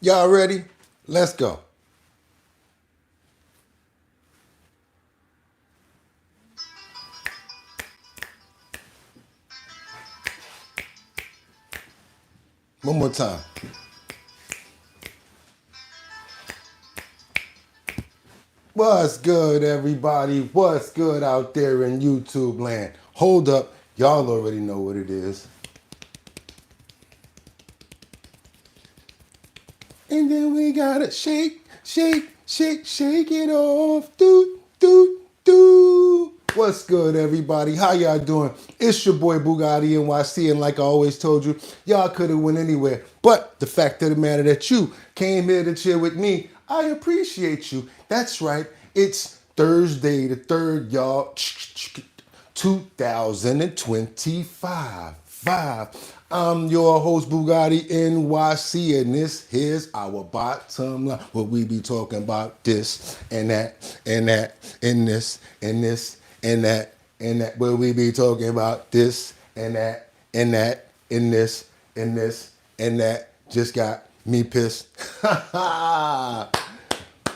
Y'all ready? Let's go. One more time. What's good, everybody? What's good out there in YouTube land? Hold up. Y'all already know what it is. And then we gotta shake, shake, shake, shake it off. Do, do, do. What's good, everybody? How y'all doing? It's your boy BOOGOTTINYC, and like I always told you, y'all could have went anywhere. But the fact of the matter that you came here to chill with me, I appreciate you. That's right. It's Thursday the 3rd, y'all. 2025. I'm your host, Bugatti NYC, and this here's our bottom line. What we be talking about this and that and that and this and this and that and that. What we be talking about this and that and that and this and this and that. Just got me pissed.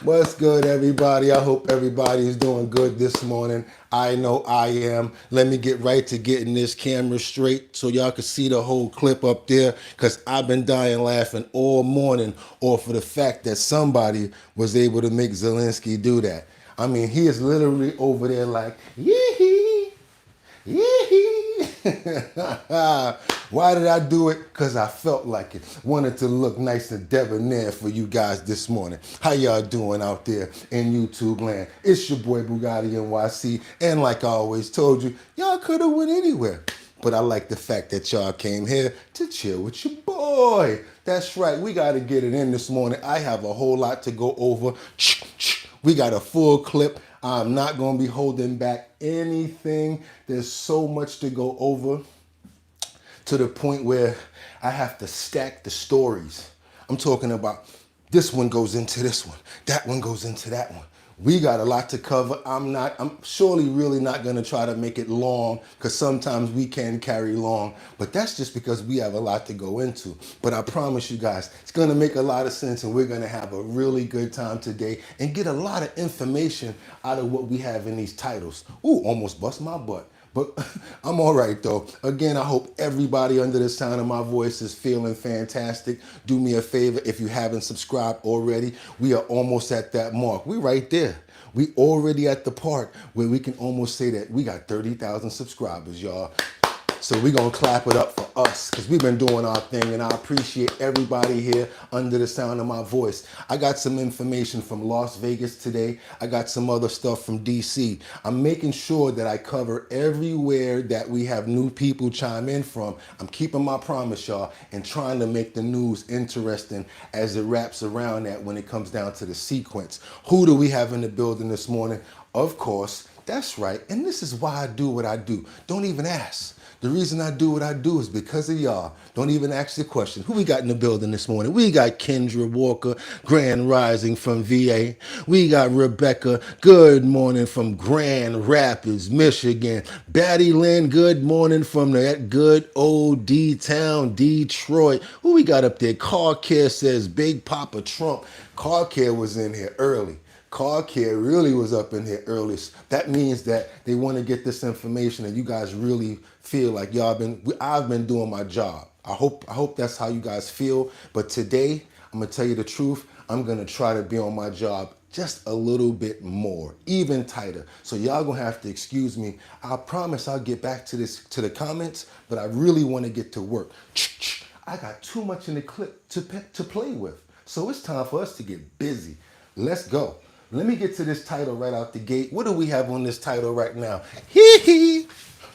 What's good, everybody? I hope everybody is doing good this morning. I know I am. Let me get right to getting this camera straight so y'all can see the whole clip up there, because I've been dying laughing all morning off of the fact that somebody was able to make Zelensky do that. I mean, he is literally over there like, yee-hee, yee-hee. Why did I do it? Because I felt like it. Wanted to look nice and debonair for you guys this morning. How y'all doing out there in YouTube land? It's your boy Bugatti NYC. And like I always told you, y'all could have went anywhere. But I like the fact that y'all came here to chill with your boy. That's right. We got to get it in this morning. I have a whole lot to go over. We got a full clip. I'm not going to be holding back anything. There's so much to go over, to the point where I have to stack the stories. I'm talking about this one goes into this one, that one goes into that one. We got a lot to cover. I'm surely really not gonna try to make it long, because sometimes we can carry long, but that's just because we have a lot to go into. But I promise you guys, it's gonna make a lot of sense, and we're gonna have a really good time today and get a lot of information out of what we have in these titles. Ooh, almost bust my butt. But I'm all right, though. Again, I hope everybody under the sound of my voice is feeling fantastic. Do me a favor, if you haven't subscribed already, we are almost at that mark. We right there. We already at the part where we can almost say that we got 30,000 subscribers, y'all. So we're going to clap it up for us, because we've been doing our thing, and I appreciate everybody here under the sound of my voice. I got some information from Las Vegas today. I got some other stuff from DC. I'm making sure that I cover everywhere that we have new people chime in from. I'm keeping my promise, y'all, and trying to make the news interesting as it wraps around that when it comes down to the sequence. Who do we have in the building this morning? Of course, that's right. And this is why I do what I do. Don't even ask. The reason I do what I do is because of y'all. Don't even ask the question. Who we got in the building this morning? We got Kendra Walker, Grand Rising from VA. We got Rebecca, good morning from Grand Rapids, Michigan. Batty Lynn, good morning from that good old D-town, Detroit. Who we got up there? Car Care says Big Papa Trump. Car Care was in here early. Car Care really was up in here early. That means that they want to get this information, and you guys really feel like I've been doing my job. I hope that's how you guys feel. But today, I'm gonna tell you the truth. I'm gonna try to be on my job just a little bit more, even tighter. So y'all gonna have to excuse me. I promise I'll get back to the comments, but I really want to get to work. I got too much in the clip to play with. So it's time for us to get busy. Let's go. Let me get to this title right out the gate. What do we have on this title right now? Hee hee.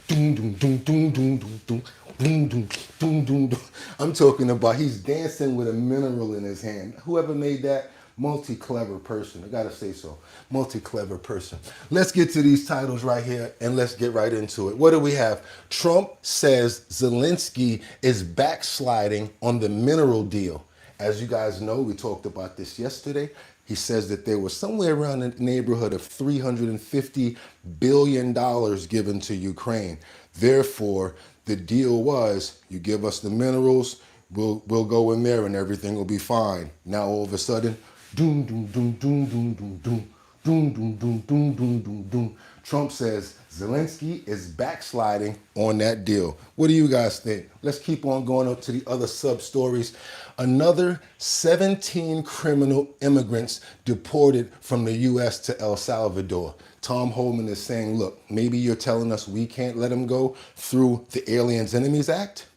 Doom, doom, doom, doom, doom, doom, doom, doom, doom, doom, doom, doom. I'm talking about he's dancing with a mineral in his hand. Whoever made that, multi-clever person. I gotta say so. Multi-clever person. Let's get to these titles right here, and let's get right into it. What do we have? Trump says Zelensky is backsliding on the mineral deal. As you guys know, we talked about this yesterday. He says that there was somewhere around the neighborhood of $350 billion given to Ukraine. Therefore, the deal was, you give us the minerals, We'll go in there and everything will be fine. Now all of a sudden, doom doom doom doom doom doom doom doom doom doom doom doom doom doom. Trump says Zelensky is backsliding on that deal. What do you guys think? Let's keep on going up to the other sub stories. Another 17 criminal immigrants deported from the U.S. to El Salvador. Tom Homan is saying, look, maybe you're telling us we can't let them go through the Aliens Enemies Act,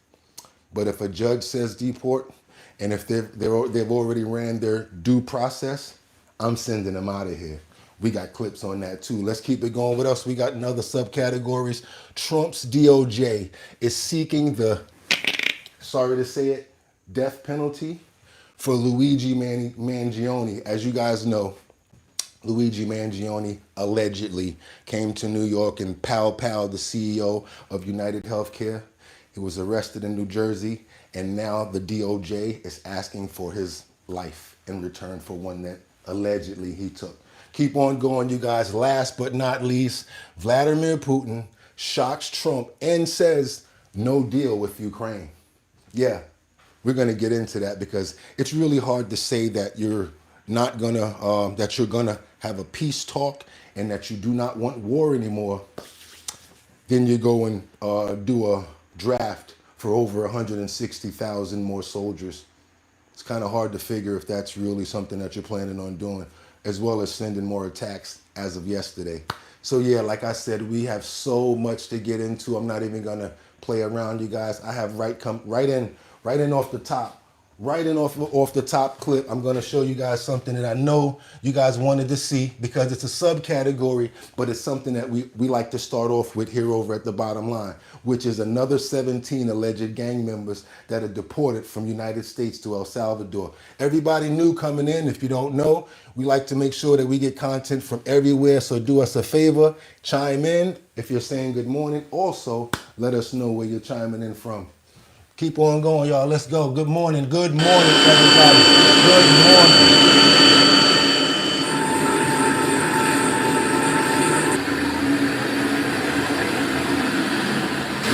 but if a judge says deport, and if they've already ran their due process, I'm sending them out of here. We got clips on that too. Let's keep it going. What else we got in other subcategories? Trump's DOJ is seeking the, sorry to say it, death penalty for Luigi Mangione. As you guys know, Luigi Mangione allegedly came to New York and pow-powed the CEO of United Healthcare. He was arrested in New Jersey, and now the DOJ is asking for his life in return for one that allegedly he took. Keep on going, you guys. Last but not least, Vladimir Putin shocks Trump and says no deal with Ukraine. Yeah, we're going to get into that because it's really hard to say that you're not gonna that you're gonna have a peace talk and that you do not want war anymore. Then you go and do a draft for over 160,000 more soldiers. It's kind of hard to figure if that's really something that you're planning on doing, as well as sending more attacks as of yesterday. So yeah, like I said, we have so much to get into. I'm not even gonna play around, you guys. I have right in off the top. Right in off the top clip, I'm going to show you guys something that I know you guys wanted to see because it's a subcategory, but it's something that we like to start off with here over at the bottom line, which is another 17 alleged gang members that are deported from United States to El Salvador. Everybody new coming in. If you don't know, we like to make sure that we get content from everywhere. So do us a favor, chime in. If you're saying good morning, also let us know where you're chiming in from. Keep on going, y'all. Let's go. Good morning. Good morning, everybody. Good morning.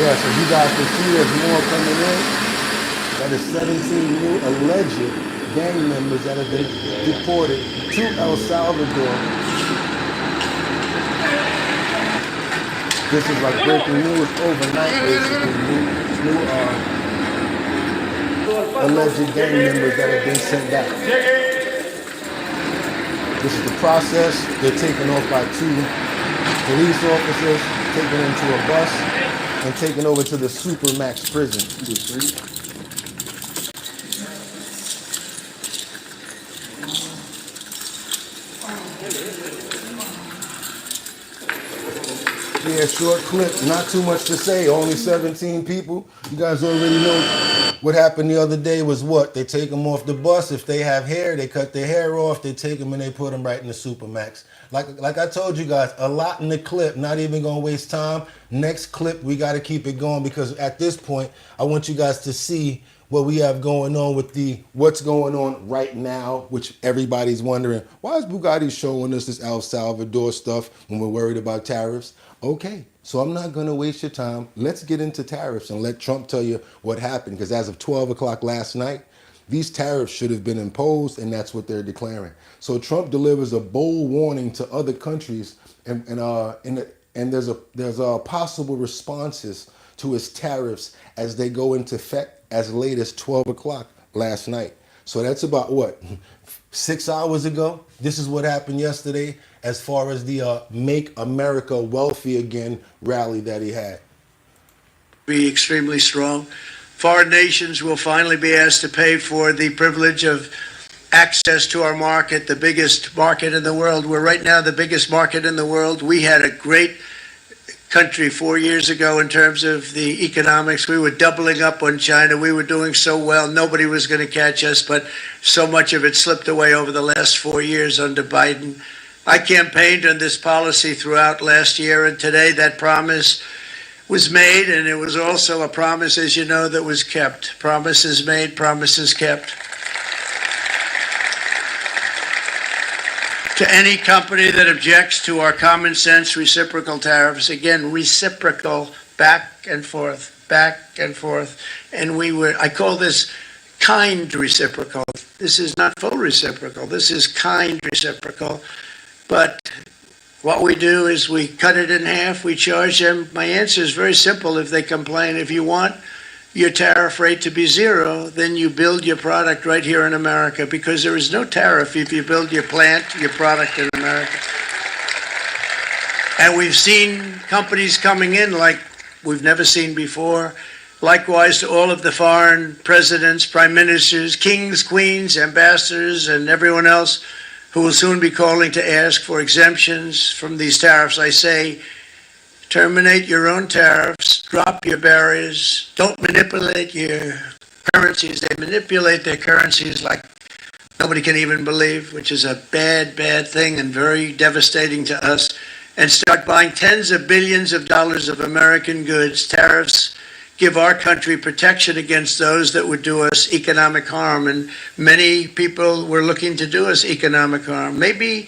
Yeah, so you guys can see there's more coming in. That is 17 new alleged gang members that have been deported to El Salvador. This is like breaking news overnight, basically. New alleged gang members that have been sent back. This is the process. They're taken off by 2 police officers, taken into a bus, and taken over to the Supermax prison. Yeah, short clip, not too much to say, only 17 people. You guys already know what happened the other day was what? They take them off the bus. If they have hair, they cut their hair off, they take them and they put them right in the Supermax. Like I told you guys, a lot in the clip, not even gonna waste time. Next clip, we gotta keep it going because at this point, I want you guys to see what we have going on with what's going on right now, which everybody's wondering, why is Bugatti showing us this El Salvador stuff when we're worried about tariffs? Okay, so I'm not gonna waste your time. Let's get into tariffs and let Trump tell you what happened, because as of 12 o'clock last night, these tariffs should have been imposed, and that's what they're declaring. So Trump delivers a bold warning to other countries, and there's possible responses to his tariffs as they go into effect as late as 12 o'clock last night. So that's about what, 6 hours ago? This is what happened yesterday as far as the Make America Wealthy Again rally that he had. Be extremely strong. Foreign nations will finally be asked to pay for the privilege of access to our market, the biggest market in the world. We're right now the biggest market in the world. We had a great country 4 years ago in terms of the economics. We were doubling up on China. We were doing so well. Nobody was going to catch us, but so much of it slipped away over the last 4 years under Biden. I campaigned on this policy throughout last year, and today that promise was made, and it was also a promise, as you know, that was kept. Promises made, promises kept. To any company that objects to our common sense reciprocal tariffs, again, reciprocal, back and forth, back and forth. And I call this kind reciprocal. This is not full reciprocal. This is kind reciprocal. But what we do is we cut it in half. We charge them. My answer is very simple. If they complain, if you want your tariff rate to be zero, then you build your product right here in America, because there is no tariff if you build your plant, your product in America. And we've seen companies coming in like we've never seen before. Likewise to all of the foreign presidents, prime ministers, kings, queens, ambassadors, and everyone else who will soon be calling to ask for exemptions from these tariffs. I say, terminate your own tariffs, drop your barriers, don't manipulate your currencies. They manipulate their currencies like nobody can even believe, which is a bad, bad thing and very devastating to us. And start buying tens of billions of dollars of American goods. Tariffs give our country protection against those that would do us economic harm. And many people were looking to do us economic harm. Maybe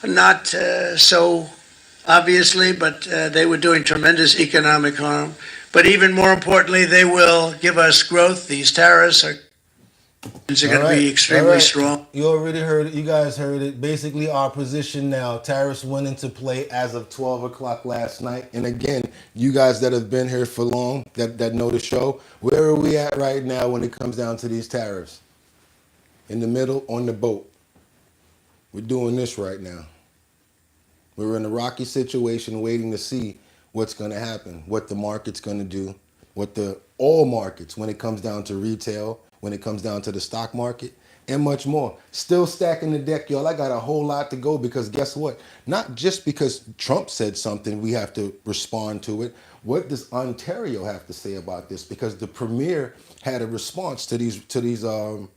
not so obviously, but they were doing tremendous economic harm. But even more importantly, they will give us growth. These tariffs are going to be extremely strong. You already heard it. You guys heard it. Basically, our position now, tariffs went into play as of 12 o'clock last night. And again, you guys that have been here for long, that know the show, where are we at right now when it comes down to these tariffs? In the middle, on the boat. We're doing this right now. We're in a rocky situation waiting to see what's going to happen, what the market's going to do, all markets when it comes down to retail, when it comes down to the stock market, and much more. Still stacking the deck, y'all. I got a whole lot to go, because guess what? Not just because Trump said something, we have to respond to it. What does Ontario have to say about this? Because the premier had a response to these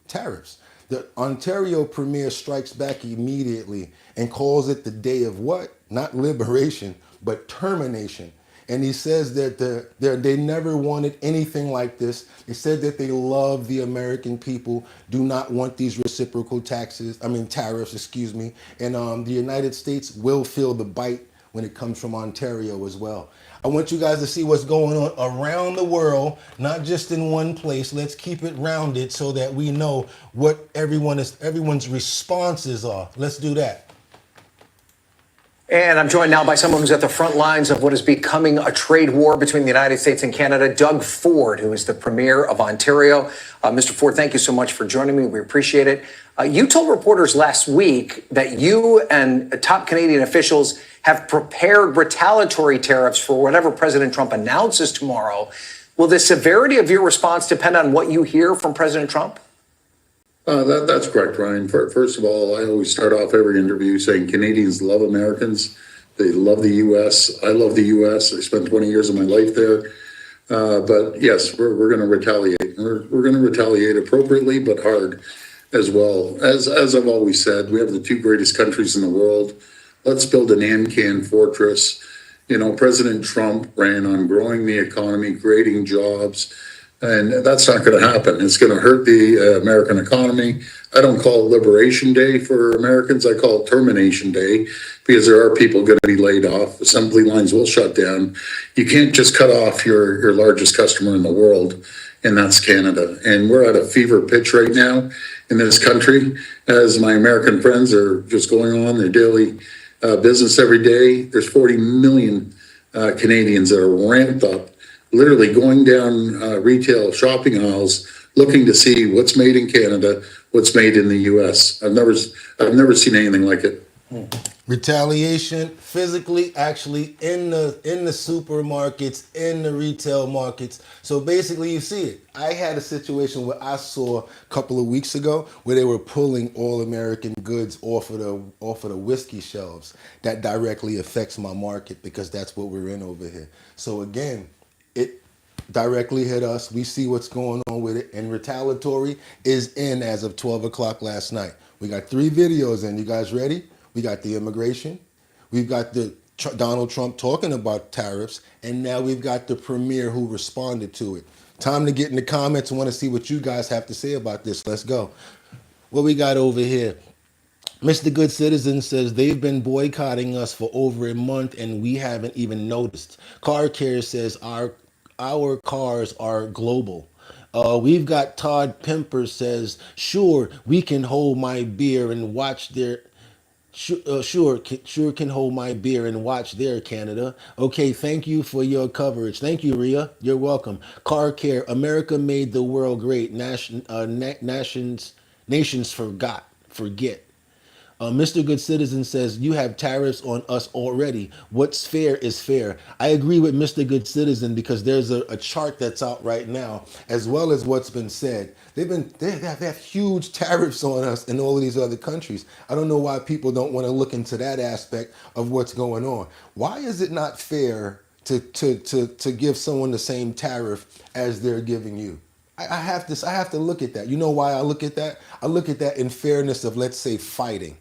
tariffs. The Ontario premier strikes back immediately and calls it the day of what? Not liberation, but termination. And he says that they never wanted anything like this. They said that they love the American people, do not want these reciprocal tariffs, And the United States will feel the bite when it comes from Ontario as well. I want you guys to see what's going on around the world, not just in one place. Let's keep it rounded so that we know what everyone's responses are. Let's do that. And I'm joined now by someone who's at the front lines of what is becoming a trade war between the United States and Canada, Doug Ford, who is the Premier of Ontario. Mr. Ford, thank you so much for joining me. We appreciate it. You told reporters last week that you and top Canadian officials have prepared retaliatory tariffs for whatever President Trump announces tomorrow. Will the severity of your response depend on what you hear from President Trump? That's correct, Ryan. First of all, I always start off every interview saying Canadians love Americans. They love the U.S. I love the U.S. I spent 20 years of my life there. But yes, we're going to retaliate. We're going to retaliate appropriately, but hard as well. As I've always said, we have the two greatest countries in the world. Let's build an ANCAN fortress. You know, President Trump ran on growing the economy, creating jobs. And that's not going to happen. It's going to hurt the American economy. I don't call it Liberation Day for Americans. I call it Termination Day, because there are people going to be laid off. Assembly lines will shut down. You can't just cut off your largest customer in the world, and that's Canada. And we're at a fever pitch right now in this country, as my American friends are just going on their daily business every day. There's 40 million Canadians that are ramped up, literally going down retail shopping aisles, looking to see what's made in Canada, what's made in the U.S. I've never seen anything like it. Retaliation, physically, actually in the supermarkets, in the retail markets. So basically, you see it. I had a situation where I saw a couple of weeks ago where they were pulling all American goods off of the whiskey shelves. That directly affects my market, because that's what we're in over here. So again, it directly hit us. We see what's going on with it, and retaliatory is in as of 12 o'clock last night. We got 3 videos in. You guys ready? We got the immigration. We've got the Donald Trump talking about tariffs, and now we've got the premier who responded to it. Time to get in the comments. I want to see what you guys have to say about this. Let's go. What we got over here? Mr. Good Citizen says they've been boycotting us for over a month and we haven't even noticed. Car Care says our cars are global. We've got Todd Pimper says, sure, we can hold my beer and watch their. Sure can hold my beer and watch there, Canada. Okay, thank you for your coverage. Thank you, Ria. You're welcome. Car care. America made the world great. Nations forget. Mr. Good Citizen says, you have tariffs on us already. What's fair is fair. I agree with Mr. Good Citizen because there's a chart that's out right now, as well as what's been said. They have huge tariffs on us in all of these other countries. I don't know why people don't want to look into that aspect of what's going on. Why is it not fair to give someone the same tariff as they're giving you? I have to look at that. You know why I look at that? I look at that in fairness of, let's say, fighting.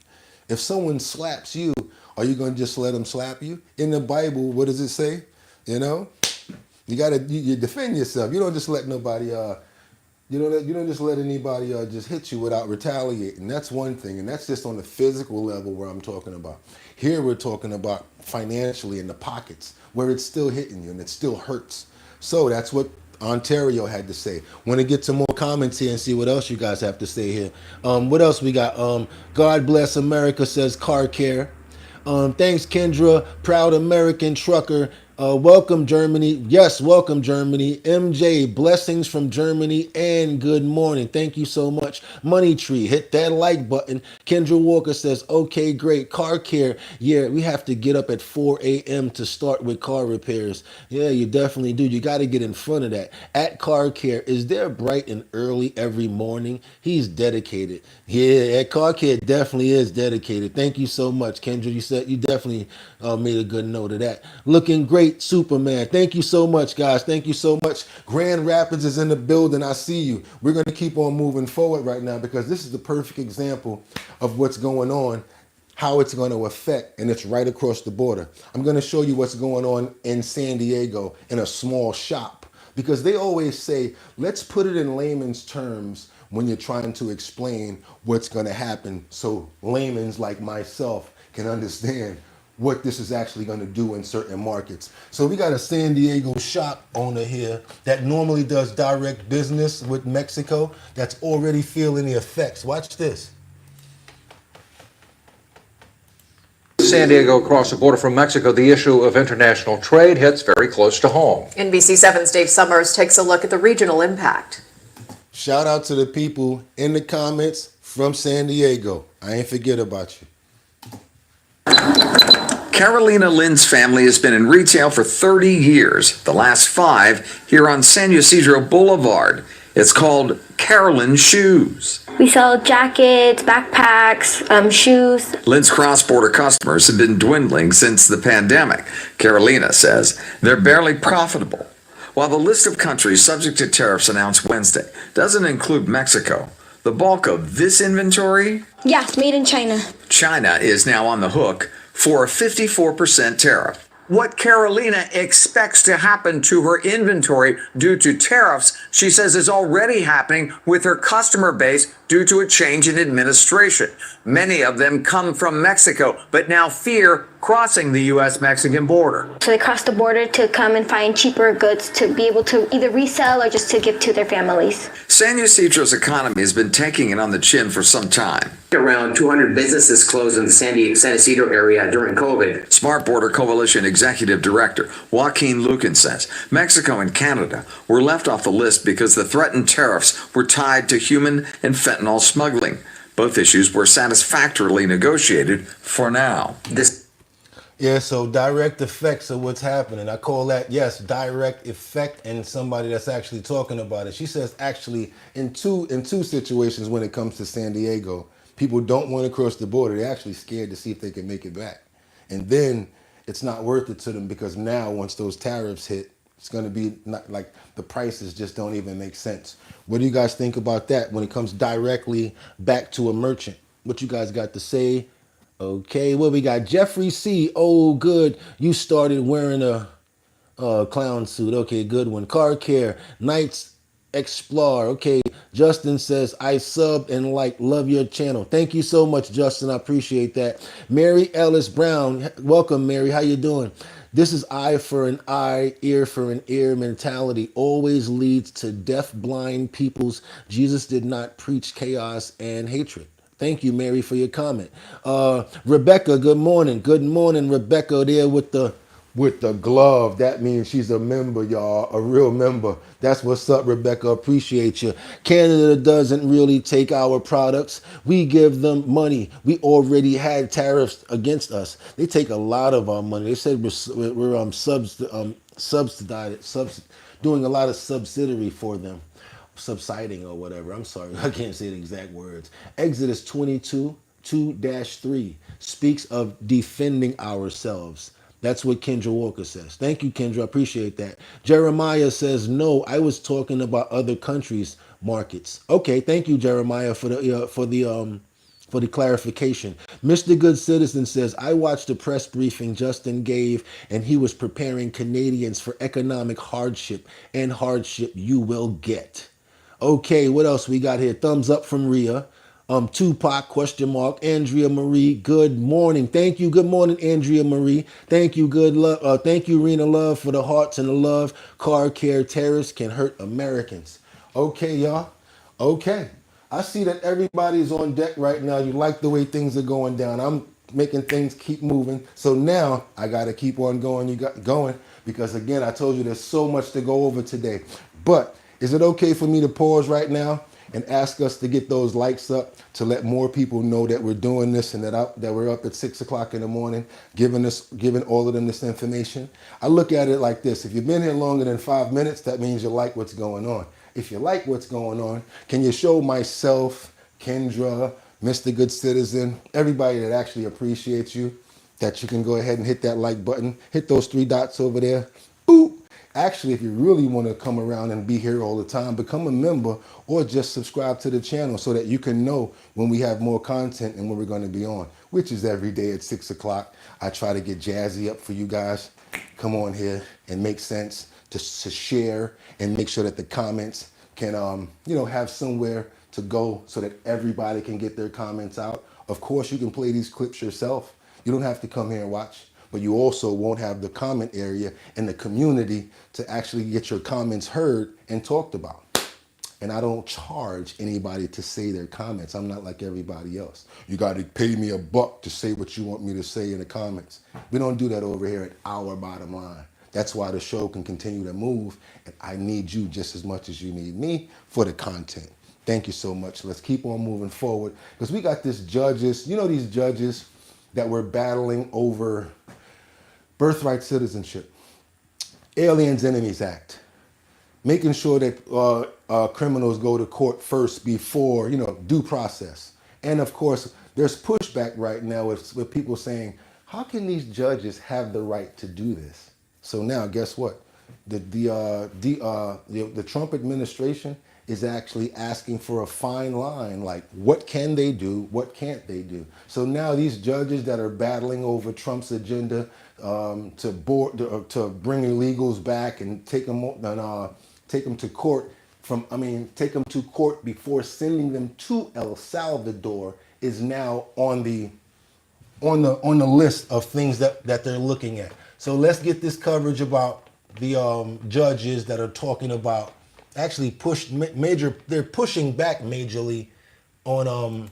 If someone slaps you, are you going to just let them slap you? In the Bible, what does it say? You know, you defend yourself. You don't just let nobody you don't just let anybody just hit you without retaliating. That's one thing, and that's just on the physical level where I'm talking about. Here we're talking about financially in the pockets where it's still hitting you and it still hurts. So that's what Ontario had to say. Want to get some more comments here and see what else you guys have to say here. What else we got? God bless America says car care. Thanks, Kendra. Proud American trucker. Welcome, Germany. Yes, welcome, Germany. MJ, blessings from Germany and good morning. Thank you so much. Money Tree, hit that like button. Kendra Walker says, okay, great. Car care. Yeah, we have to get up at 4 a.m. to start with car repairs. Yeah, you definitely do. You got to get in front of that. At Car Care, is there bright and early every morning? He's dedicated. Yeah, at Car Care definitely is dedicated. Thank you so much, Kendra. You said you definitely made a good note of that. Looking great, Superman. Thank you so much, guys. Thank you so much. Grand Rapids is in the building. I see you. We're going to keep on moving forward right now because this is the perfect example of what's going on, how it's going to affect, and it's right across the border. I'm going to show you what's going on in San Diego in a small shop because they always say, let's put it in layman's terms when you're trying to explain what's going to happen so layman's like myself can understand what this is actually going to do in certain markets. So we got a San Diego shop owner here that normally does direct business with Mexico that's already feeling the effects. Watch this. San Diego across the border from Mexico, the issue of international trade hits very close to home. NBC7's Dave Summers takes a look at the regional impact. Shout out to the people in the comments from San Diego. I ain't forget about you. Carolina Lynn's family has been in retail for 30 years, the last 5 here on San Ysidro Boulevard. It's called Carolyn Shoes. We sell jackets, backpacks, shoes. Lynn's cross-border customers have been dwindling since the pandemic. Carolina says they're barely profitable. While the list of countries subject to tariffs announced Wednesday doesn't include Mexico, the bulk of this inventory, Yes, made in China. China is now on the hook for a 54% tariff. What Carolina expects to happen to her inventory due to tariffs, she says, is already happening with her customer base due to a change in administration. Many of them come from Mexico, but now fear crossing the U.S.-Mexican border. So they cross the border to come and find cheaper goods to be able to either resell or just to give to their families. San Ysidro's economy has been taking it on the chin for some time. Around 200 businesses closed in the San Ysidro area during COVID. Smart Border Coalition Executive Director Joaquin Lucan says Mexico and Canada were left off the list because the threatened tariffs were tied to human and fentanyl smuggling. Both issues were satisfactorily negotiated for now. Yeah, so direct effects of what's happening. I call that, yes, direct effect, and somebody that's actually talking about it. She says actually in two situations when it comes to San Diego, people don't want to cross the border. They're actually scared to see if they can make it back. And then it's not worth it to them because now once those tariffs hit, it's going to be not like the prices just don't even make sense. What do you guys think about that when it comes directly back to a merchant? What you guys got to say? Okay, well, we got Jeffrey C. Oh, good. You started wearing a clown suit. Okay, good one. Car Care. Knights Explore. Okay, Justin says, I sub and love your channel. Thank you so much, Justin. I appreciate that. Mary Ellis Brown. Welcome, Mary. How you doing? This is eye for an eye, ear for an ear mentality. Always leads to deaf, blind peoples. Jesus did not preach chaos and hatred. Thank you, Mary, for your comment. Rebecca, good morning. Good morning, Rebecca, there with the glove. That means she's a member, y'all, a real member. That's what's up, Rebecca. Appreciate you. Canada doesn't really take our products. We give them money. We already had tariffs against us. They take a lot of our money. They said we're subsidized, doing a lot of subsidiary for them. Subsiding or whatever. I'm sorry, I can't say the exact words. Exodus 22, 2-3 speaks of defending ourselves. That's what Kendra Walker says. Thank you, Kendra. I appreciate that. Jeremiah says, no, I was talking about other countries' markets. Okay, thank you, Jeremiah, for the clarification. Mr. Good Citizen says, I watched the press briefing Justin gave, and he was preparing Canadians for economic hardship and hardship you will get. Okay, what else we got here? Thumbs up from Rhea. Tupac, question mark. Andrea Marie, good morning. Thank you. Good morning, Andrea Marie. Thank you, good love. Thank you, Rena Love, for the hearts and the love. Car care terrorists can hurt Americans. Okay, y'all. Okay. I see that everybody's on deck right now. You like the way things are going down. I'm making things keep moving. So now I got to keep on going. You got going because again, I told you there's so much to go over today. But is it okay for me to pause right now and ask us to get those likes up to let more people know that we're doing this and that we're up at 6 o'clock in the morning, giving all of them this information? I look at it like this. If you've been here longer than 5 minutes, that means you like what's going on. If you like what's going on, can you show myself, Kendra, Mr. Good Citizen, everybody that actually appreciates you, that you can go ahead and hit that like button, hit those 3 dots over there, boop. Actually, if you really want to come around and be here all the time, become a member or just subscribe to the channel so that you can know when we have more content and when we're going to be on, which is every day at 6 o'clock. I try to get jazzy up for you guys. Come on here and make sense to share and make sure that the comments can, have somewhere to go so that everybody can get their comments out. Of course, you can play these clips yourself. You don't have to come here and watch. But you also won't have the comment area and the community to actually get your comments heard and talked about. And I don't charge anybody to say their comments. I'm not like everybody else. You got to pay me $1 to say what you want me to say in the comments. We don't do that over here at our bottom line. That's why the show can continue to move. And I need you just as much as you need me for the content. Thank you so much. Let's keep on moving forward because we got these judges, these judges that we're battling over birthright citizenship, Aliens Enemies Act, making sure that criminals go to court first before, due process. And of course, there's pushback right now with people saying, how can these judges have the right to do this? So now, guess what? The Trump administration is actually asking for a fine line, like what can they do, what can't they do? So now these judges that are battling over Trump's agenda to bring illegals back and take them to court take them to court before sending them to El Salvador is now on the list of things that they're looking at. So let's get this coverage about the judges that are talking about actually they're pushing back majorly on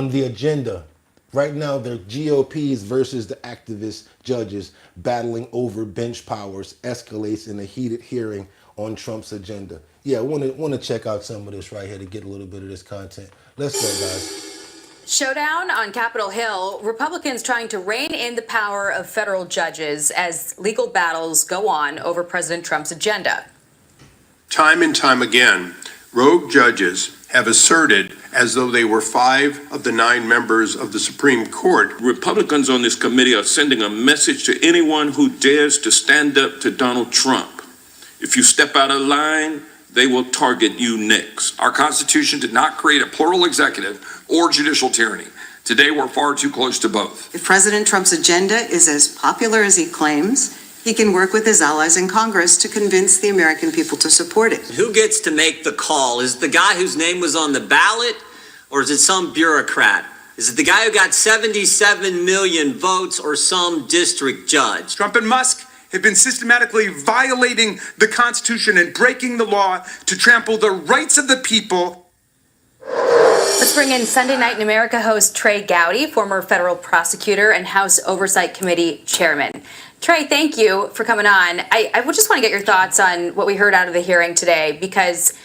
the agenda. Right now, they're GOPs versus the activist judges battling over bench powers escalates in a heated hearing on Trump's agenda. Yeah, I want to check out some of this right here to get a little bit of this content. Let's go, guys. Showdown on Capitol Hill. Republicans trying to rein in the power of federal judges as legal battles go on over President Trump's agenda. Time and time again, rogue judges have asserted, as though they were 5 of the 9 members of the Supreme Court. Republicans on this committee are sending a message to anyone who dares to stand up to Donald Trump. If you step out of line, they will target you next. Our Constitution did not create a plural executive or judicial tyranny. Today, we're far too close to both. If President Trump's agenda is as popular as he claims, he can work with his allies in Congress to convince the American people to support it. Who gets to make the call? Is the guy whose name was on the ballot, or is it some bureaucrat? Is it the guy who got 77 million votes or some district judge? Trump and Musk have been systematically violating the Constitution and breaking the law to trample the rights of the people. Let's bring in Sunday Night in America host Trey Gowdy, former federal prosecutor and House Oversight Committee chairman. Trey, thank you for coming on. I would just want to get your thoughts on what we heard out of the hearing today, because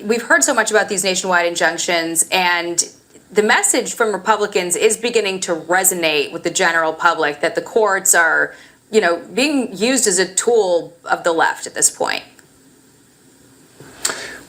we've heard so much about these nationwide injunctions, and the message from Republicans is beginning to resonate with the general public that the courts are, being used as a tool of the left at this point.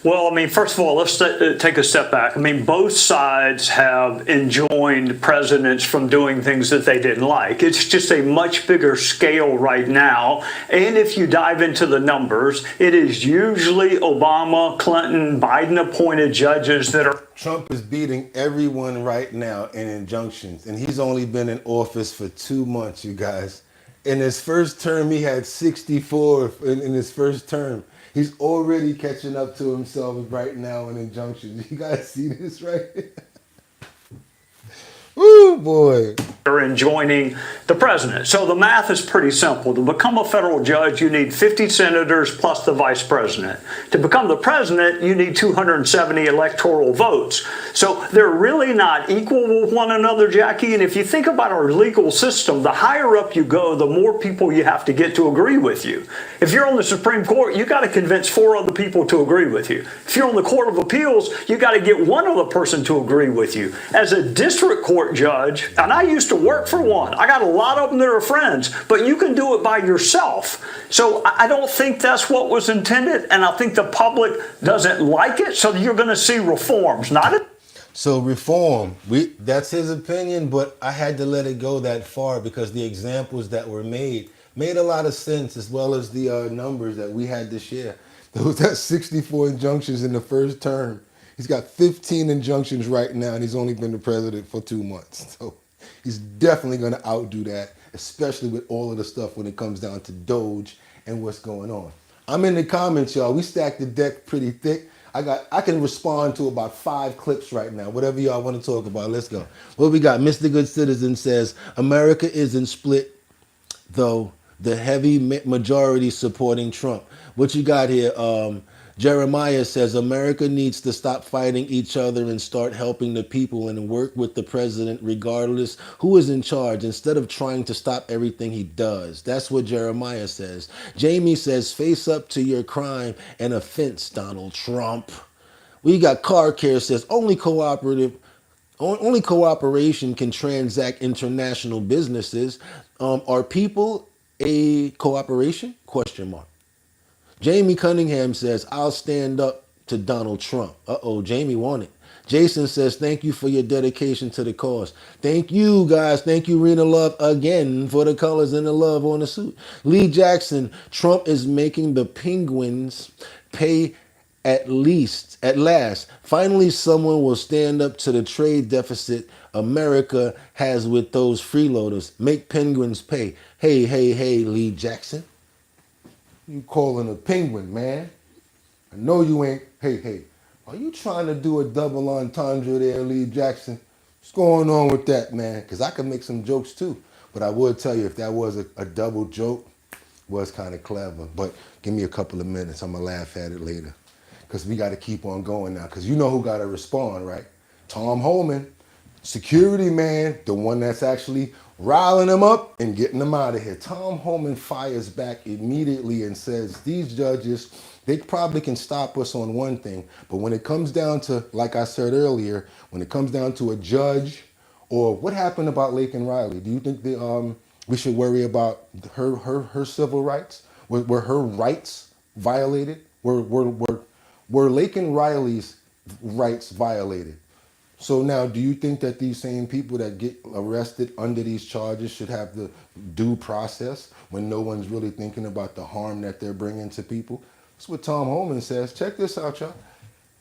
Well, I mean, first of all, let's take a step back. I mean, both sides have enjoined presidents from doing things that they didn't like. It's just a much bigger scale right now. And if you dive into the numbers, it is usually Obama, Clinton, Biden-appointed judges that are... Trump is beating everyone right now in injunctions, and he's only been in office for 2 months, you guys. In his first term, he had 64 in his first term. He's already catching up to himself right now in injunctions. You guys see this right here? Woo, boy. Are enjoining the president. So the math is pretty simple. To become a federal judge, you need 50 senators plus the vice president. To become the president, you need 270 electoral votes. So they're really not equal with one another, Jackie. And if you think about our legal system, the higher up you go, the more people you have to get to agree with you. If you're on the Supreme Court, you got to convince 4 other people to agree with you. If you're on the Court of Appeals, you got to get one other person to agree with you. As a district court judge, and I used to work for one. I got a lot of them that are friends, but you can do it by yourself. So I don't think that's what was intended, and I think the public doesn't like it, so you're going to see reforms, not it. So reform, that's his opinion, but I had to let it go that far because the examples that were made a lot of sense, as well as the numbers that we had to share. There was that 64 injunctions in the first term. He's got 15 injunctions right now, and he's only been the president for 2 months. So he's definitely going to outdo that, especially with all of the stuff when it comes down to Doge and what's going on. I'm in the comments, y'all. We stacked the deck pretty thick. I can respond to about 5 clips right now. Whatever y'all want to talk about, let's go. What we got? Mr. Good Citizen says, America isn't split, though. The heavy majority supporting Trump. What you got here? Jeremiah says America needs to stop fighting each other and start helping the people and work with the president regardless who is in charge instead of trying to stop everything he does. That's what Jeremiah says. Jamie says face up to your crime and offense, Donald Trump. We got Car Care says only cooperation can transact international businesses. Are people a cooperation? Question mark. Jamie Cunningham says, I'll stand up to Donald Trump. Uh-oh, Jamie won it. Jason says, thank you for your dedication to the cause. Thank you, guys. Thank you, Rena Love, again, for the colors and the love on the suit. Lee Jackson, Trump is making the penguins pay at last. Finally, someone will stand up to the trade deficit America has with those freeloaders. Make penguins pay. Hey, Lee Jackson. You calling a penguin, man. I know you ain't. Hey. Are you trying to do a double entendre there, Lee Jackson? What's going on with that, man? Because I can make some jokes too. But I would tell you if that was a double joke, was kind of clever. But give me a couple of minutes. I'm going to laugh at it later. Because we got to keep on going now. Because you know who got to respond, right? Tom Homan, security man, the one that's actually riling them up and getting them out of here. Tom Homan fires back immediately and says, these judges, they probably can stop us on one thing. But when it comes down to, like I said earlier, when it comes down to a judge, or what happened about Laken Riley? Do you think we should worry about her civil rights? Were her rights violated? Were Laken Riley's rights violated? So now, do you think that these same people that get arrested under these charges should have the due process when no one's really thinking about the harm that they're bringing to people? That's what Tom Homan says. Check this out, y'all.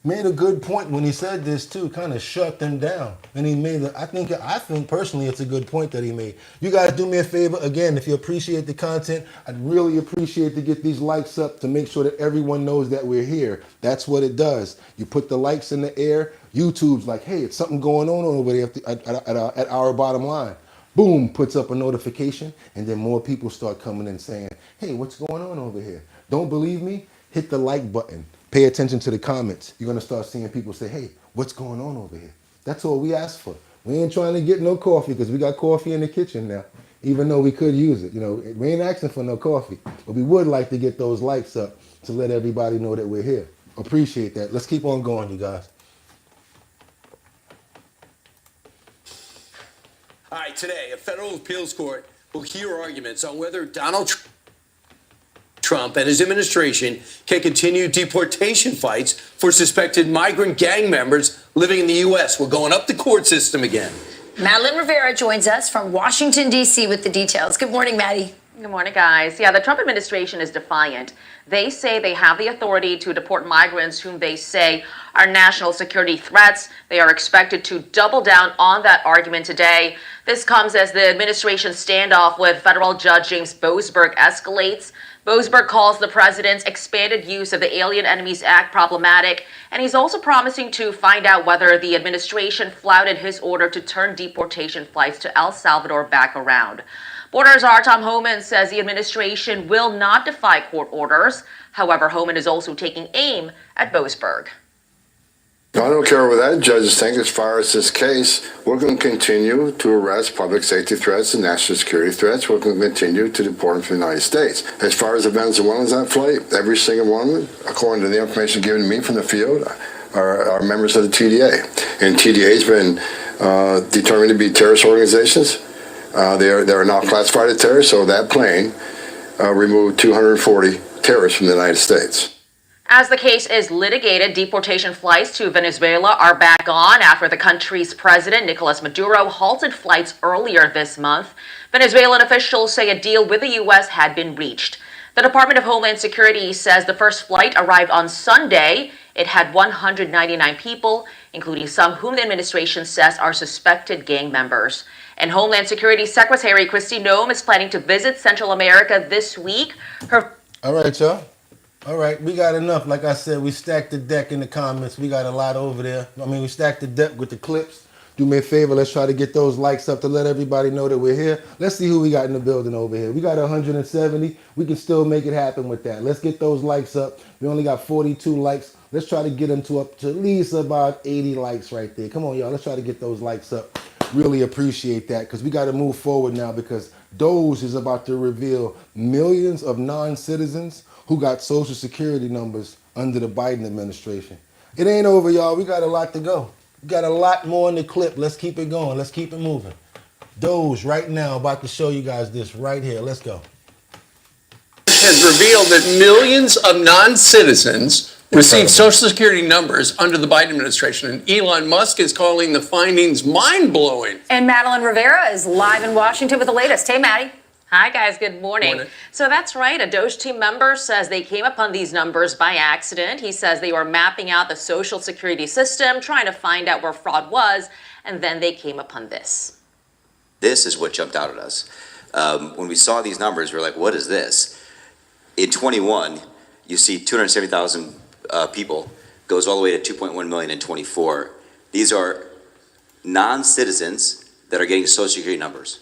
Made a good point when he said this too, kind of shut them down. And he made I think personally it's a good point that he made. You guys do me a favor, again, if you appreciate the content, I'd really appreciate to get these likes up to make sure that everyone knows that we're here. That's what it does. You put the likes in the air, YouTube's like, hey, it's something going on over there at our bottom line. Boom, puts up a notification, and then more people start coming in saying, hey, what's going on over here? Don't believe me? Hit the like button. Pay attention to the comments. You're going to start seeing people say, hey, what's going on over here? That's all we ask for. We ain't trying to get no coffee because we got coffee in the kitchen now, even though we could use it. You know, we ain't asking for no coffee, but we would like to get those likes up to let everybody know that we're here. Appreciate that. Let's keep on going, you guys. All right, today, a federal appeals court will hear arguments on whether Donald Trump and his administration can continue deportation fights for suspected migrant gang members living in the U.S. We're going up the court system again. Madeline Rivera joins us from Washington, D.C. with the details. Good morning, Maddie. Good morning, guys. Yeah, the Trump administration is defiant. They say they have the authority to deport migrants whom they say are national security threats. They are expected to double down on that argument today. This comes as the administration's standoff with federal judge James Boasberg escalates. Boasberg calls the president's expanded use of the Alien Enemies Act problematic, and he's also promising to find out whether the administration flouted his order to turn deportation flights to El Salvador back around. Border Czar Tom Homan says the administration will not defy court orders. However, Homan is also taking aim at Boasberg. I don't care what that judges think as far as this case. We're going to continue to arrest public safety threats and national security threats. We're going to continue to deport them to the United States. As far as the Venezuelans on flight, every single one of them, according to the information given to me from the field, are members of the TDA. And TDA has been determined to be terrorist organizations. They are now classified as terrorists, so that plane removed 240 terrorists from the United States. As the case is litigated, deportation flights to Venezuela are back on after the country's president, Nicolas Maduro, halted flights earlier this month. Venezuelan officials say a deal with the U.S. had been reached. The Department of Homeland Security says the first flight arrived on Sunday. It had 199 people, including some whom the administration says are suspected gang members. And Homeland Security Secretary Kristi Noem is planning to visit Central America this week. All right, y'all. All right, we got enough. Like I said, we stacked the deck in the comments. We got a lot over there. I mean, we stacked the deck with the clips. Do me a favor, let's try to get those likes up to let everybody know that we're here. Let's see who we got in the building over here. We got 170. We can still make it happen with that. Let's get those likes up. We only got 42 likes. Let's try to get them to up to at least about 80 likes right there. Come on, y'all. Let's try to get those likes up. Really appreciate that because we got to move forward now because Doge is about to reveal millions of non-citizens who got social security numbers under the Biden administration. It ain't over, y'all. We got a lot to go. We got a lot more in the clip. Let's keep it going. Let's keep it moving. Doge right now, about to show you guys this right here. Let's go. Has revealed that millions of non-citizens received Social Security numbers under the Biden administration, and Elon Musk is calling the findings mind-blowing. And Madeline Rivera is live in Washington with the latest. Hey, Maddie. Hi, guys. Good morning. So that's right. A Doge team member says they came upon these numbers by accident. He says they were mapping out the Social Security system, trying to find out where fraud was, and then they came upon this. This is what jumped out at us. When we saw these numbers, we were like, what is this? In 21, you see 270,000 people, goes all the way to 2.1 million in 24. These are non-citizens that are getting Social Security numbers.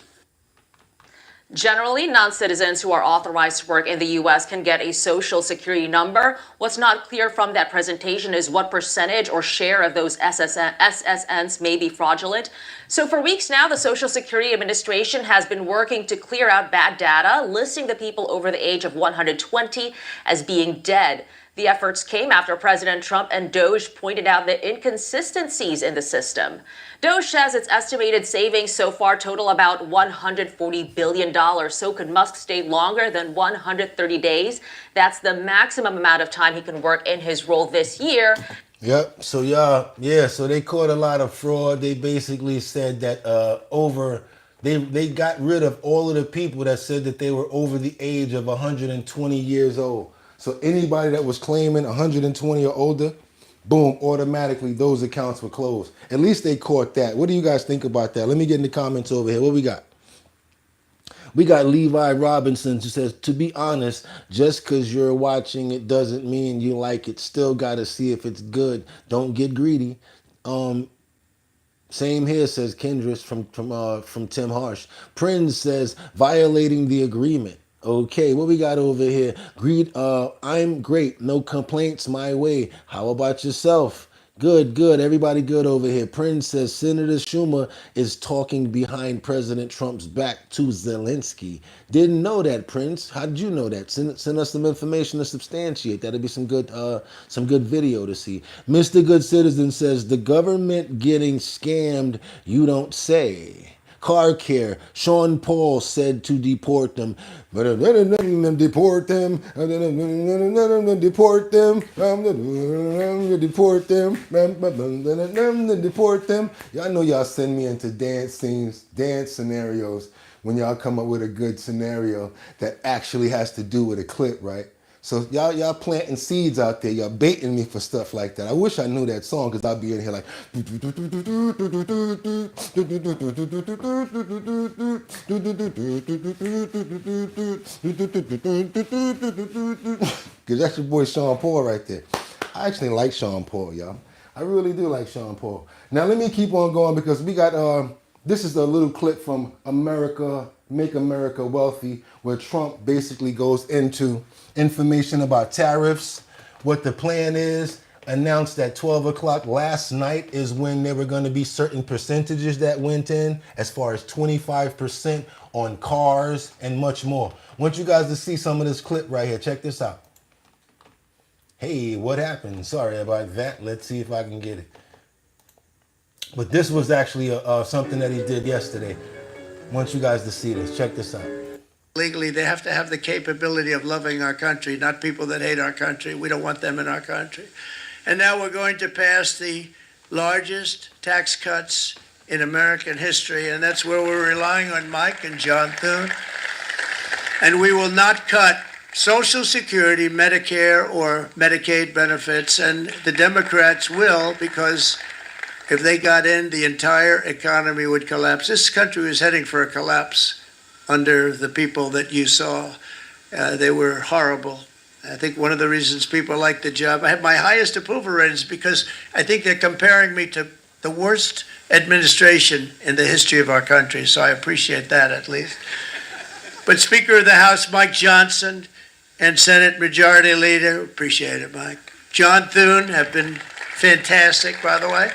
Generally, non-citizens who are authorized to work in the U.S. can get a Social Security number. What's not clear from that presentation is what percentage or share of those SSNs may be fraudulent. So for weeks now, the Social Security Administration has been working to clear out bad data, listing the people over the age of 120 as being dead. The efforts came after President Trump and Doge pointed out the inconsistencies in the system. Doge says its estimated savings so far total about $140 billion. So could Musk stay longer than 130 days? That's the maximum amount of time he can work in his role this year. Yep. So so they caught a lot of fraud. They basically said that they got rid of all of the people that said that they were over the age of 120 years old. So anybody that was claiming 120 or older, boom, automatically those accounts were closed. At least they caught that. What do you guys think about that? Let me get in the comments over here. What we got? We got Levi Robinson who says, to be honest, just because you're watching it doesn't mean you like it. Still got to see if it's good. Don't get greedy. Same here, says Kendris from Tim Harsh. Prince says violating the agreement. Okay, what we got over here? I'm great. No complaints my way. How about yourself? Good, good. Everybody good over here. Prince says Senator Schumer is talking behind President Trump's back to Zelensky. Didn't know that, Prince. How did you know that? Send us some information to substantiate. That'd be some good video to see. Mr. Good Citizen says the government getting scammed, you don't say. Car care. Sean Paul said to deport them. Deport them. Deport them. Deport them. Deport them. Y'all know y'all send me into dance scenes, dance scenarios when y'all come up with a good scenario that actually has to do with a clip, right? So y'all planting seeds out there. Y'all baiting me for stuff like that. I wish I knew that song because I'll be in here like. Because that's your boy Sean Paul right there. I actually like Sean Paul, y'all. I really do like Sean Paul. Now let me keep on going because we got this is a little clip from America, Make America Wealthy, where Trump basically goes into information about tariffs, what the plan is, announced at 12 o'clock last night is when there were going to be certain percentages that went in, as far as 25% on cars and much more. I want you guys to see some of this clip right here. Check this out. Hey, what happened? Sorry about that. Let's see if I can get it. But this was actually something that he did yesterday. I want you guys to see this. Check this out. Legally, they have to have the capability of loving our country, not people that hate our country. We don't want them in our country. And now we're going to pass the largest tax cuts in American history, and that's where we're relying on Mike and John Thune. And we will not cut Social Security, Medicare, or Medicaid benefits, and the Democrats will, because if they got in, the entire economy would collapse. This country was heading for a collapse under the people that you saw. They were horrible. I think one of the reasons people like the job, I have my highest approval ratings because I think they're comparing me to the worst administration in the history of our country, so I appreciate that at least. But Speaker of the House, Mike Johnson, and Senate Majority Leader, appreciate it, Mike. John Thune have been fantastic, by the way.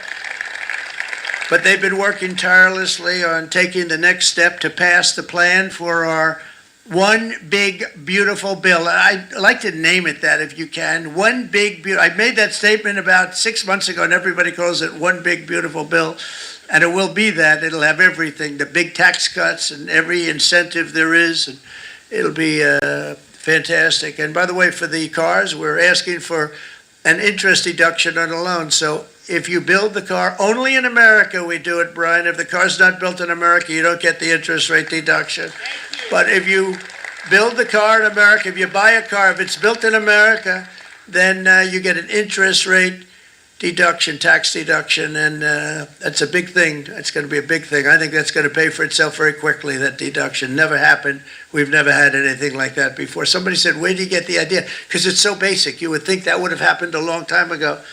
But they've been working tirelessly on taking the next step to pass the plan for our one big, beautiful bill. I'd like to name it that if you can. One big, I made that statement about 6 months ago, and everybody calls it one big, beautiful bill. And it will be that. It'll have everything, the big tax cuts and every incentive there is. And it'll be fantastic. And by the way, for the cars, we're asking for an interest deduction on a loan. So if you build the car, only in America we do it, Brian. If the car's not built in America, you don't get the interest rate deduction. But if you build the car in America, if you buy a car, if it's built in America, then you get an interest rate deduction, tax deduction, and that's a big thing. It's going to be a big thing. I think that's going to pay for itself very quickly, that deduction. Never happened. We've never had anything like that before. Somebody said, where do you get the idea? Because it's so basic. You would think that would have happened a long time ago.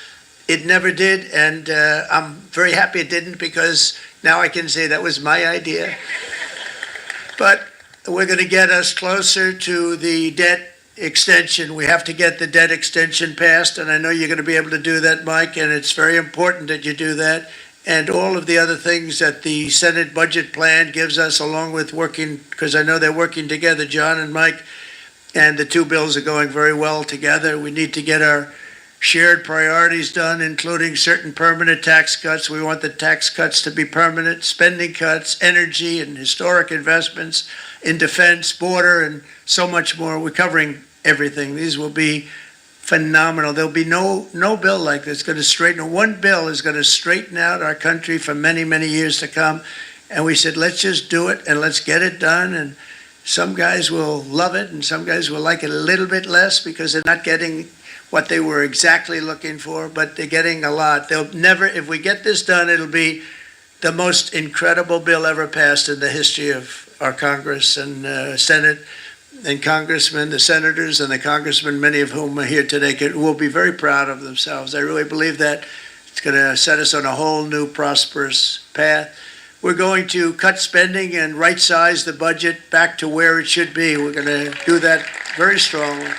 It never did, and I'm very happy it didn't because now I can say that was my idea. But we're going to get us closer to the debt extension. We have to get the debt extension passed, and I know you're going to be able to do that, Mike, and it's very important that you do that. And all of the other things that the Senate budget plan gives us, along with working, because I know they're working together, John and Mike, and the two bills are going very well together. We need to get our shared priorities done, including certain permanent tax cuts. We want the tax cuts to be permanent, spending cuts, energy and historic investments in defense, border, and so much more. We're covering everything. These will be phenomenal. There'll be no bill like this going to straighten. One bill is going to straighten out our country for many, many years to come. And we said, let's just do it and let's get it done. And some guys will love it and some guys will like it a little bit less because they're not getting what they were exactly looking for, but they're getting a lot. They'll never, if we get this done, it'll be the most incredible bill ever passed in the history of our Congress and Senate and congressmen, the senators and the congressmen, many of whom are here today, will be very proud of themselves. I really believe that. It's going to set us on a whole new prosperous path. We're going to cut spending and right-size the budget back to where it should be. We're going to do that very strongly.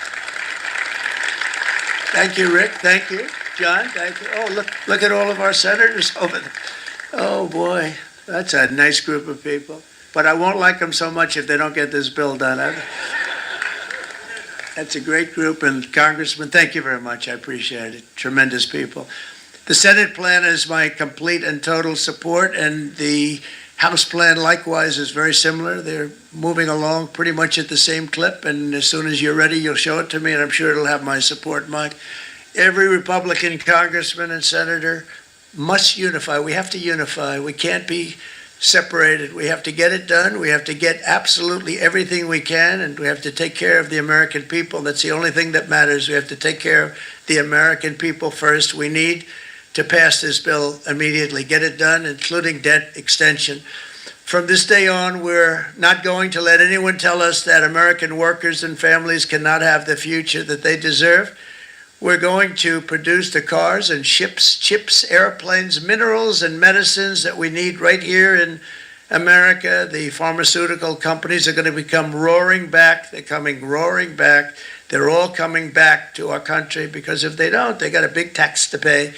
Thank you, Rick. Thank you, John. Thank you. Oh, look at all of our senators over there. Oh, boy. That's a nice group of people. But I won't like them so much if they don't get this bill done. That's a great group. And Congressman, thank you very much. I appreciate it. Tremendous people. The Senate plan is my complete and total support, and the House plan likewise is very similar. They're moving along pretty much at the same clip, and as soon as you're ready, you'll show it to me, and I'm sure it'll have my support, Mike. Every Republican congressman and senator must unify. We have to unify. We can't be separated. We have to get it done. We have to get absolutely everything we can, and we have to take care of the American people. That's the only thing that matters. We have to take care of the American people first. We need to pass this bill immediately, get it done, including debt extension. From this day on, we're not going to let anyone tell us that American workers and families cannot have the future that they deserve. We're going to produce the cars and ships, chips, airplanes, minerals, and medicines that we need right here in America. The pharmaceutical companies are going to become roaring back. They're coming roaring back. They're all coming back to our country, because if they don't, they got a big tax to pay.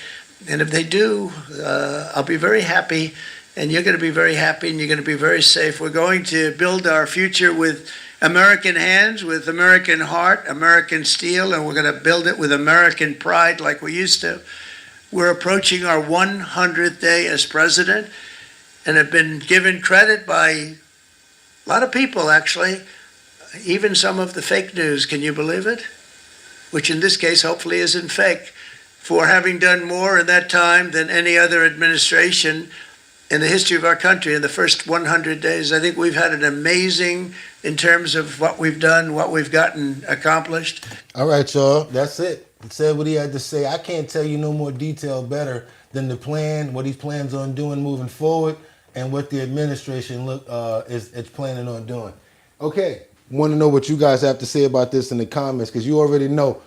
And if they do, I'll be very happy, and you're going to be very happy, and you're going to be very safe. We're going to build our future with American hands, with American heart, American steel, and we're going to build it with American pride like we used to. We're approaching our 100th day as president, and have been given credit by a lot of people, actually, even some of the fake news, can you believe it? Which in this case hopefully isn't fake, for having done more in that time than any other administration in the history of our country in the first 100 days. I think we've had an amazing, in terms of what we've done, what we've gotten accomplished. All right, y'all. That's it. He said what he had to say. I can't tell you no more detail better than the plan, what he plans on doing moving forward, and what the administration is planning on doing. Okay, want to know what you guys have to say about this in the comments, because you already know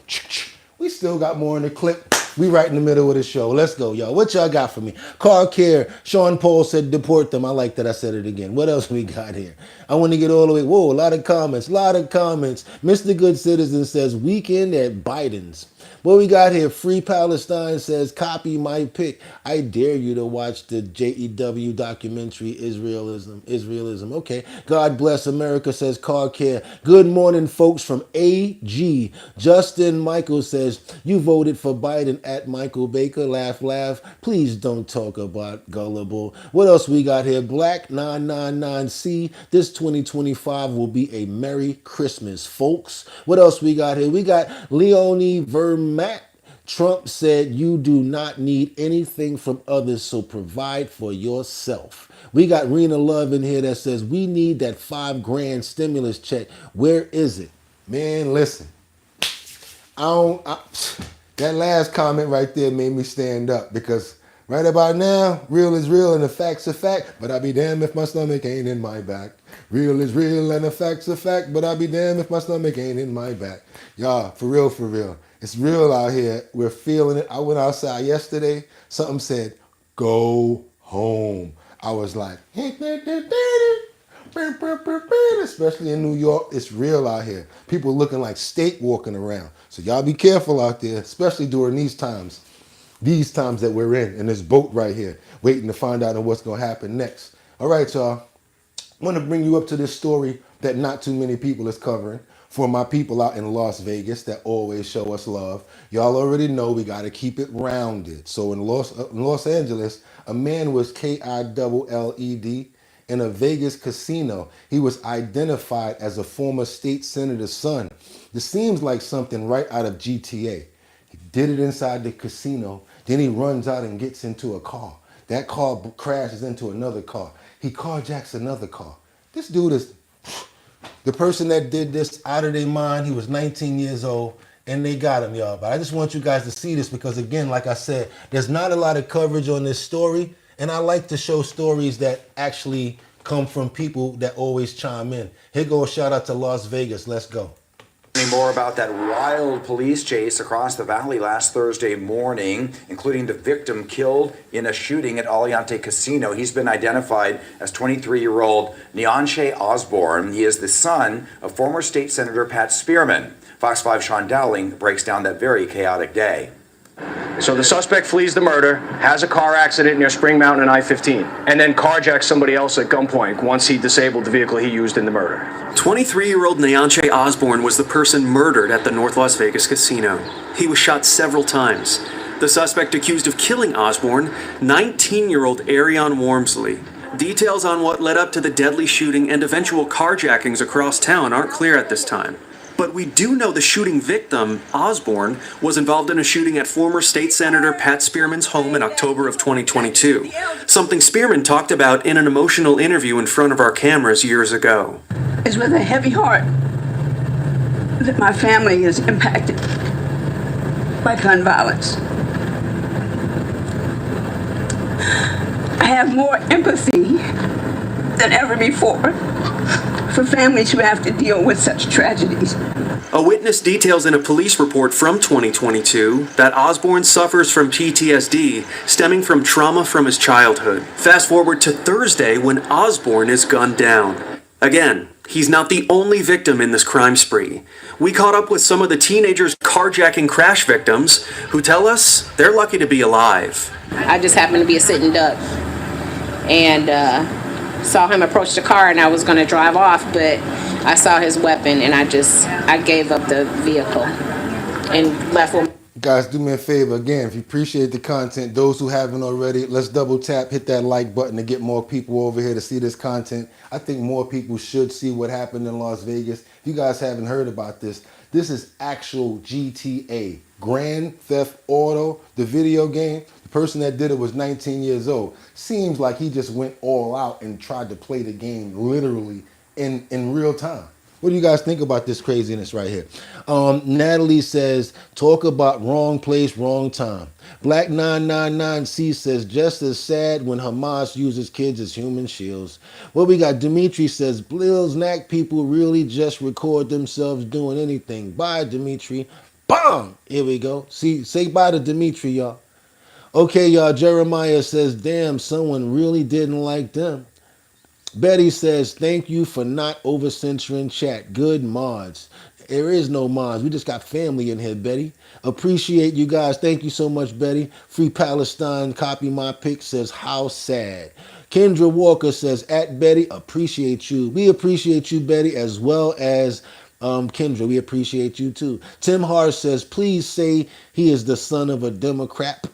we still got more in the clip. We right in the middle of the show. Let's go, y'all. What y'all got for me? Car care. Sean Paul said deport them. I like that I said it again. What else we got here? I want to get all the way. Whoa, a lot of comments. Mr. Good Citizen says weekend at Biden's. What we got here? Free Palestine says copy my pick. I dare you to watch the JEW documentary Israelism. Okay. God bless America says car care. Good morning, folks from AG. Justin Michael says you voted for Biden at Michael Baker. Laugh, laugh. Please don't talk about gullible. What else we got here? Black 999C. This 2025 will be a Merry Christmas, folks. What else we got here? We got Leonie Vermaat. Trump said you do not need anything from others, so provide for yourself. We got Rena Love in here that says we need that $5,000 stimulus check. Where is it? Man, listen. That last comment right there made me stand up, because right about now, real is real and the fact's a fact, but I'll be damned if my stomach ain't in my back. Real is real and the fact's a fact, but I'll be damned if my stomach ain't in my back. Y'all, for real, for real. It's real out here. We're feeling it. I went outside yesterday. Something said, go home. I was like, especially in New York, it's real out here. People looking like steak walking around. So y'all be careful out there, especially during these times that we're in this boat right here, waiting to find out what's going to happen next. All right, y'all. I want to bring you up to this story that not too many people is covering. For my people out in Las Vegas that always show us love, y'all already know we got to keep it rounded. So in Los Angeles, a man was killed in a Vegas casino. He was identified as a former state senator's son. This seems like something right out of GTA. He did it inside the casino. Then he runs out and gets into a car. That car crashes into another car. He carjacks another car. This dude is... The person that did this out of their mind, he was 19 years old, and they got him, y'all. But I just want you guys to see this because, again, like I said, there's not a lot of coverage on this story, and I like to show stories that actually come from people that always chime in. Here goes a shout out to Las Vegas. Let's go. More about that wild police chase across the valley last Thursday morning, including the victim killed in a shooting at Aliante Casino. He's been identified as 23-year-old Neonche Osborne. He is the son of former state senator Pat Spearman. Fox 5 Sean Dowling breaks down that very chaotic day. So the suspect flees the murder, has a car accident near Spring Mountain and I-15, and then carjacks somebody else at gunpoint once he disabled the vehicle he used in the murder. 23-year-old Neonche Osborne was the person murdered at the North Las Vegas casino. He was shot several times. The suspect accused of killing Osborne, 19-year-old Arion Wormsley. Details on what led up to the deadly shooting and eventual carjackings across town aren't clear at this time. But we do know the shooting victim, Osborne, was involved in a shooting at former state senator Pat Spearman's home in October of 2022. Something Spearman talked about in an emotional interview in front of our cameras years ago. It's with a heavy heart that my family is impacted by gun violence. I have more empathy than ever before for families who have to deal with such tragedies. A witness details in a police report from 2022 that Osborne suffers from PTSD stemming from trauma from his childhood. Fast forward to Thursday when Osborne is gunned down. Again, he's not the only victim in this crime spree. We caught up with some of the teenagers' carjacking crash victims who tell us they're lucky to be alive. I just happened to be a sitting duck and saw him approach the car, and I was going to drive off, but I saw his weapon and I gave up the vehicle and left with. Guys, do me a favor again. If you appreciate the content, those who haven't already, let's double tap, hit that like button to get more people over here to see this content. I think more people should see what happened in Las Vegas. If you guys haven't heard about this, this is actual GTA, Grand Theft Auto, the video game. The person that did it was 19 years old. Seems like he just went all out and tried to play the game literally in real time. What do you guys think about this craziness right here? Natalie says, talk about wrong place, wrong time. Black 999C says, just as sad when Hamas uses kids as human shields. Well, we got Dimitri says, Blills knack people really just record themselves doing anything. Bye, Dimitri. Bang! Here we go. See, say bye to Dimitri, y'all. Okay, y'all. Jeremiah says, damn, someone really didn't like them. Betty says, thank you for not over-censoring chat. Good mods. There is no mods. We just got family in here, Betty. Appreciate you guys. Thank you so much, Betty. Free Palestine. Copy my pic says, how sad. Kendra Walker says, at Betty, appreciate you. We appreciate you, Betty, as well as Kendra. We appreciate you, too. Tim Hart says, please say he is the son of a Democrat.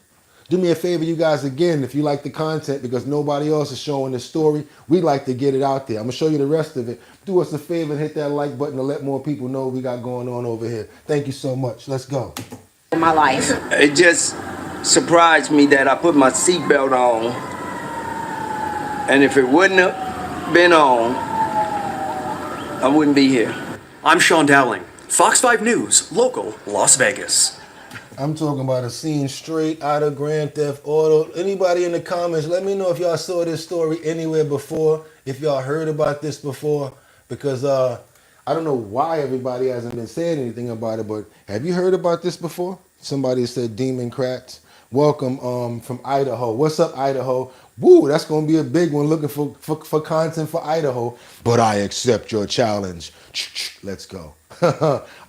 Do me a favor, you guys, again, if you like the content, because nobody else is showing the story, we'd like to get it out there. I'm going to show you the rest of it. Do us a favor and hit that like button to let more people know what we got going on over here. Thank you so much. Let's go. My life. It just surprised me that I put my seatbelt on, and if it wouldn't have been on, I wouldn't be here. I'm Sean Dowling, Fox 5 News, local Las Vegas. I'm talking about a scene straight out of Grand Theft Auto. Anybody in the comments, let me know if y'all saw this story anywhere before, if y'all heard about this before, because I don't know why everybody hasn't been saying anything about it, but have you heard about this before? Somebody said Democrats. Welcome from Idaho. What's up, Idaho? Woo, that's going to be a big one, looking for content for Idaho. But I accept your challenge. Let's go.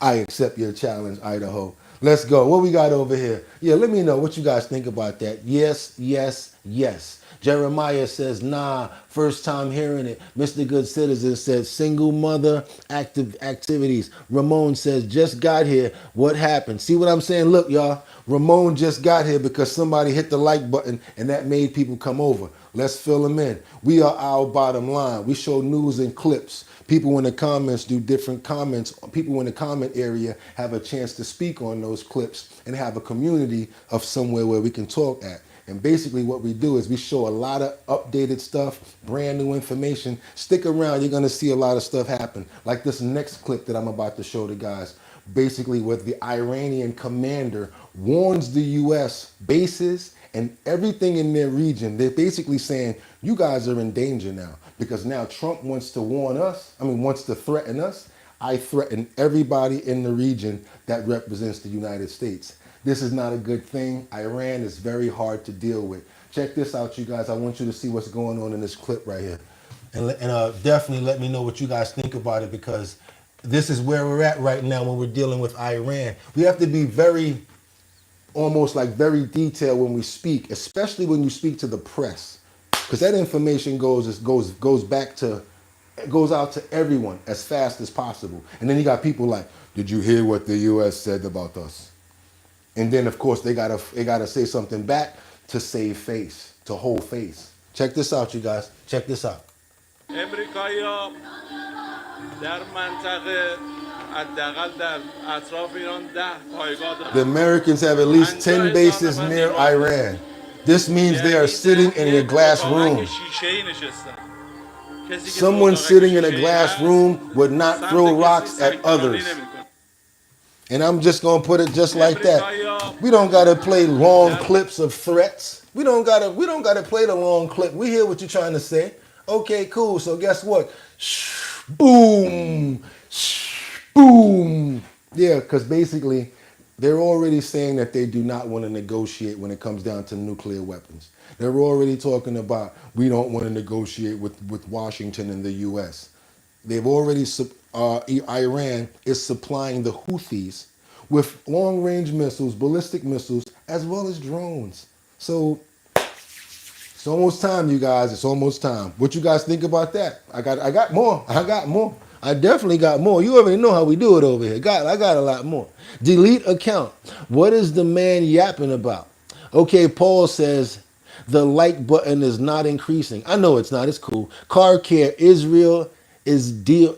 I accept your challenge, Idaho. Let's go. What we got over here? Yeah, let me know what you guys think about that. Yes, yes, yes. Jeremiah says, nah, first time hearing it. Mr. Good Citizen says, single mother activities. Ramon says, just got here. What happened? See what I'm saying? Look, y'all, Ramon just got here because somebody hit the like button and that made people come over. Let's fill them in. We are our bottom line. We show news and clips. People in the comments do different comments. People in the comment area have a chance to speak on those clips and have a community of somewhere where we can talk at. And basically what we do is we show a lot of updated stuff, brand new information. Stick around, you're gonna see a lot of stuff happen. Like this next clip that I'm about to show the guys. Basically where the Iranian commander warns the US bases and everything in their region. They're basically saying, you guys are in danger now. Because now Trump wants to warn us, wants to threaten us. I threaten everybody in the region that represents the United States. This is not a good thing. Iran is very hard to deal with. Check this out, you guys. I want you to see what's going on in this clip right here. And definitely let me know what you guys think about it, because this is where we're at right now when we're dealing with Iran. We have to be very, almost like very detailed when we speak, especially when you speak to the press, because that information goes out to everyone as fast as possible. And then you got people like, did you hear what the U.S. said about us? And then of course they gotta say something back to save face, to hold face. Check this out, you guys. Check this out. امریکایی‌ها در منطقه حداقل در اطراف ایران 10 پایگاه دارن. The Americans have at least 10 bases near Iran. This means they are sitting in a glass room. Someone sitting in a glass room would not throw rocks at others. And I'm just gonna put it just like that. We don't gotta play long clips of threats. We don't gotta play the long clip. We hear what you're trying to say. Okay, cool. So guess what? Shh, boom, shh, boom. Yeah, because basically they're already saying that they do not want to negotiate when it comes down to nuclear weapons. They're already talking about we don't want to negotiate with Washington and the U.S. They've already, Iran is supplying the Houthis with long-range missiles, ballistic missiles, as well as drones. So it's almost time, you guys. It's almost time. What you guys think about that? I got more. I definitely got more. You already know how we do it over here. I got a lot more. Delete account. What is the man yapping about? Okay, Paul says the like button is not increasing. I know it's not. It's cool. Car care. Israel is deal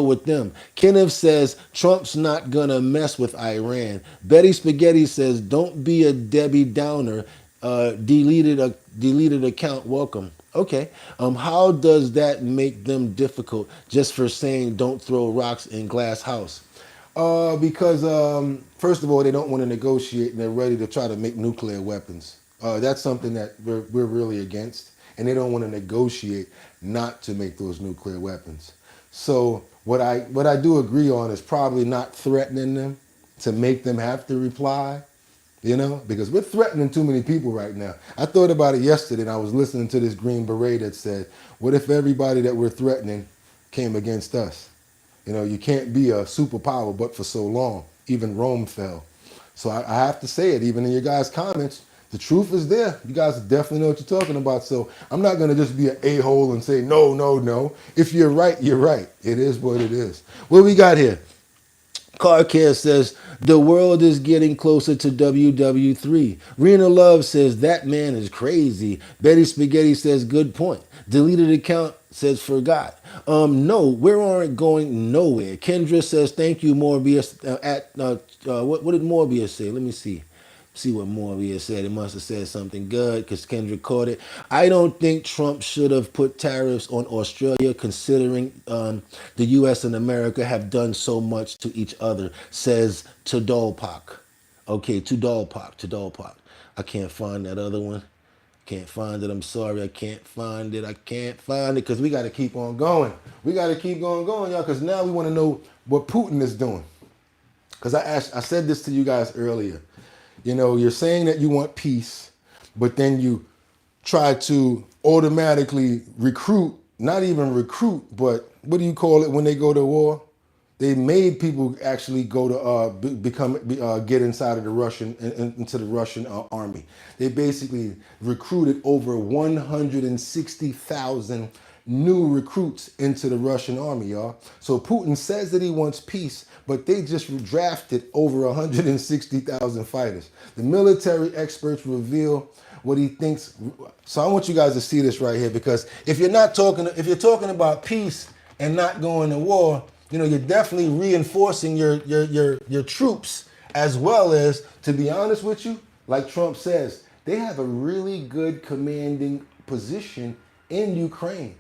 with them. Kenneth says Trump's not gonna mess with Iran. Betty Spaghetti says don't be a Debbie Downer. Deleted account. Welcome. Okay. How does that make them difficult just for saying don't throw rocks in glass house? Because first of all, they don't want to negotiate and they're ready to try to make nuclear weapons. That's something that we're really against, and they don't want to negotiate not to make those nuclear weapons. So what I do agree on is probably not threatening them to make them have to reply, you know, because we're threatening too many people right now. I thought about it yesterday, and I was listening to this Green Beret that said, what if everybody that we're threatening came against us? You know, you can't be a superpower but for so long. Even Rome fell. So I have to say it, even in your guys' comments, the truth is there. You guys definitely know what you're talking about. So I'm not going to just be an a-hole and say, no, no, no. If you're right, you're right. It is what it is. What we got here? Car Care says, the world is getting closer to WW3. Rena Love says, that man is crazy. Betty Spaghetti says, good point. Deleted account says, forgot. No, we aren't going nowhere. Kendra says, thank you, Morbius. What did Morbius say? Let me see. See what Morbius said. It must have said something good because Kendra caught it. I don't think Trump should have put tariffs on Australia considering the U.S. and America have done so much to each other, says Tudolpak. Okay, Tudolpak. I can't find that other one. Can't find it. I'm sorry. I can't find it because we got to keep on going. We got to keep on going, y'all, because now we want to know what Putin is doing. Because I said this to you guys earlier. You know, you're saying that you want peace, but then you try to automatically recruit, not even recruit, but what do you call it when they go to war? They made people actually go to get inside of the Russian, into the Russian army. They basically recruited over 160,000 new recruits into the Russian army, y'all. So Putin says that he wants peace, but they just drafted over 160,000 fighters. The military experts reveal what he thinks. So I want you guys to see this right here, because if you're talking about peace and not going to war, you know, you're definitely reinforcing your troops, as well as, to be honest with you, like Trump says, they have a really good commanding position in Ukraine.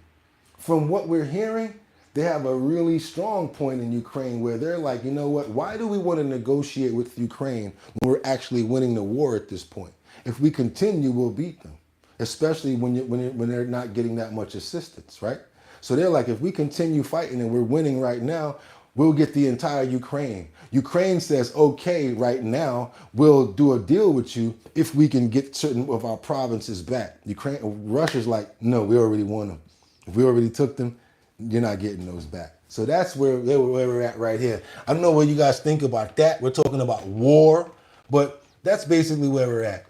From what we're hearing, they have a really strong point in Ukraine where they're like, you know what, why do we want to negotiate with Ukraine when we're actually winning the war at this point? If we continue, we'll beat them, especially when they're not getting that much assistance, right? So they're like, if we continue fighting and we're winning right now, we'll get the entire Ukraine. Ukraine says, okay, right now, we'll do a deal with you if we can get certain of our provinces back. Russia's like, no, we already won them. If we already took them, you're not getting those back. So that's where we're at right here. I don't know what you guys think about that. We're talking about war, but that's basically where we're at.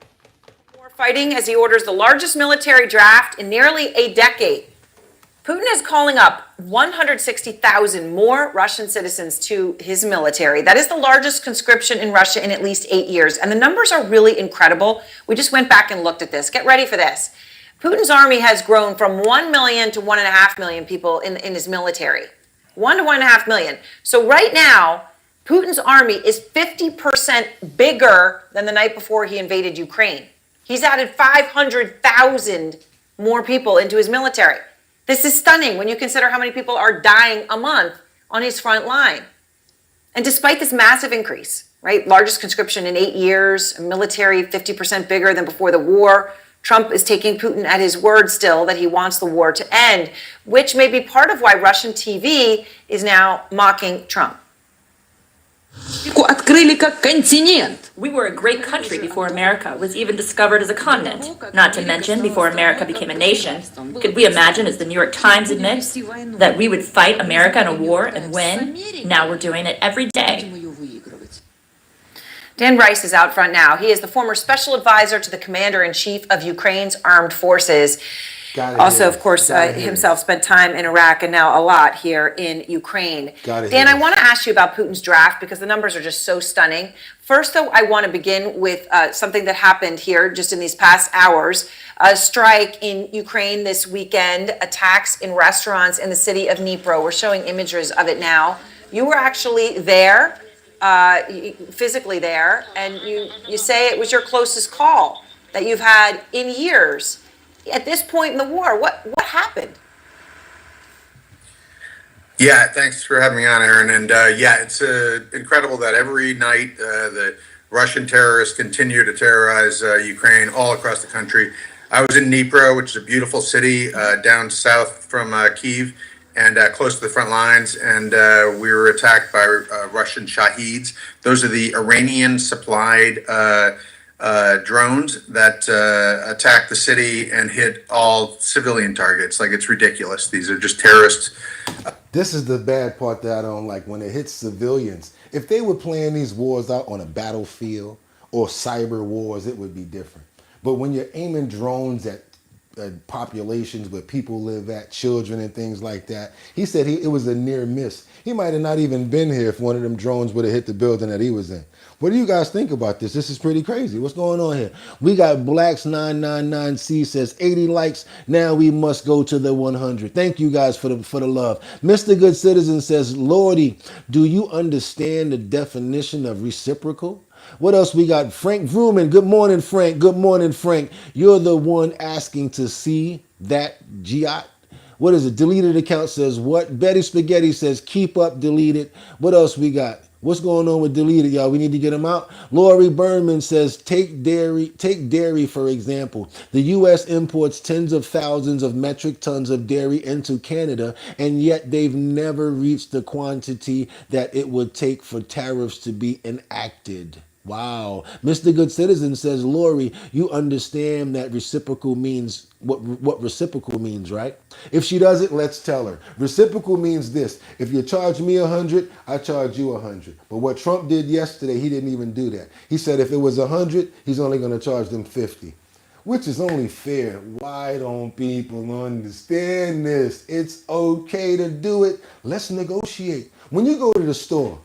More fighting as he orders the largest military draft in nearly a decade. Putin is calling up 160,000 more Russian citizens to his military. That is the largest conscription in Russia in at least 8 years. And the numbers are really incredible. We just went back and looked at this. Get ready for this. Putin's army has grown from 1 million to 1.5 million people in his military. 1 to 1.5 million. So right now, Putin's army is 50% bigger than the night before he invaded Ukraine. He's added 500,000 more people into his military. This is stunning when you consider how many people are dying a month on his front line. And despite this massive increase, right, largest conscription in 8 years, military 50% bigger than before the war, Trump is taking Putin at his word still that he wants the war to end, which may be part of why Russian TV is now mocking Trump. We were a great country before America was even discovered as a continent. Not to mention, before America became a nation. Could we imagine, as the New York Times admits, that we would fight America in a war and win? Now we're doing it every day. Dan Rice is out front now. He is the former special advisor to the commander-in-chief of Ukraine's armed forces. Also, of course, himself spent time in Iraq and now a lot here in Ukraine. Dan, I want to ask you about Putin's draft because the numbers are just so stunning. First, though, I want to begin with something that happened here just in these past hours. A strike in Ukraine this weekend, attacks in restaurants in the city of Dnipro. We're showing images of it now. You were actually there, physically there, and you say it was your closest call that you've had in years. At this point in the war, what happened? Yeah, thanks for having me on, Aaron. And yeah, it's incredible that every night the Russian terrorists continue to terrorize Ukraine all across the country. I was in Dnipro, which is a beautiful city down south from Kyiv and close to the front lines. And we were attacked by Russian Shaheeds. Those are the Iranian-supplied drones that attack the city and hit all civilian targets. Like, it's ridiculous. These are just terrorists. This is the bad part that I don't like, when it hits civilians. If they were playing these wars out on a battlefield or cyber wars, it would be different. But when you're aiming drones at populations where people live at, children and things like that, he said it was a near miss. He might have not even been here if one of them drones would have hit the building that he was in. What do you guys think about this? This is pretty crazy. What's going on here? We got Blacks999C says 80 likes. Now we must go to the 100. Thank you guys for the love. Mr. Good Citizen says, Lordy, do you understand the definition of reciprocal? What else we got? Frank Vrooman. Good morning, Frank. Good morning, Frank. You're the one asking to see that Giot. What is it? Deleted account says what? Betty Spaghetti says keep up, deleted. What else we got? What's going on with deleted, y'all? We need to get them out. Lori Berman says take dairy, for example. The U.S. imports tens of thousands of metric tons of dairy into Canada, and yet they've never reached the quantity that it would take for tariffs to be enacted. Wow. Mr. Good Citizen says, Lori, you understand that reciprocal means what reciprocal means, right? If she doesn't, let's tell her. Reciprocal means this. If you charge me 100, I charge you 100. But what Trump did yesterday, he didn't even do that. He said if it was 100, he's only going to charge them 50, which is only fair. Why don't people understand this? It's okay to do it. Let's negotiate. When you go to the store,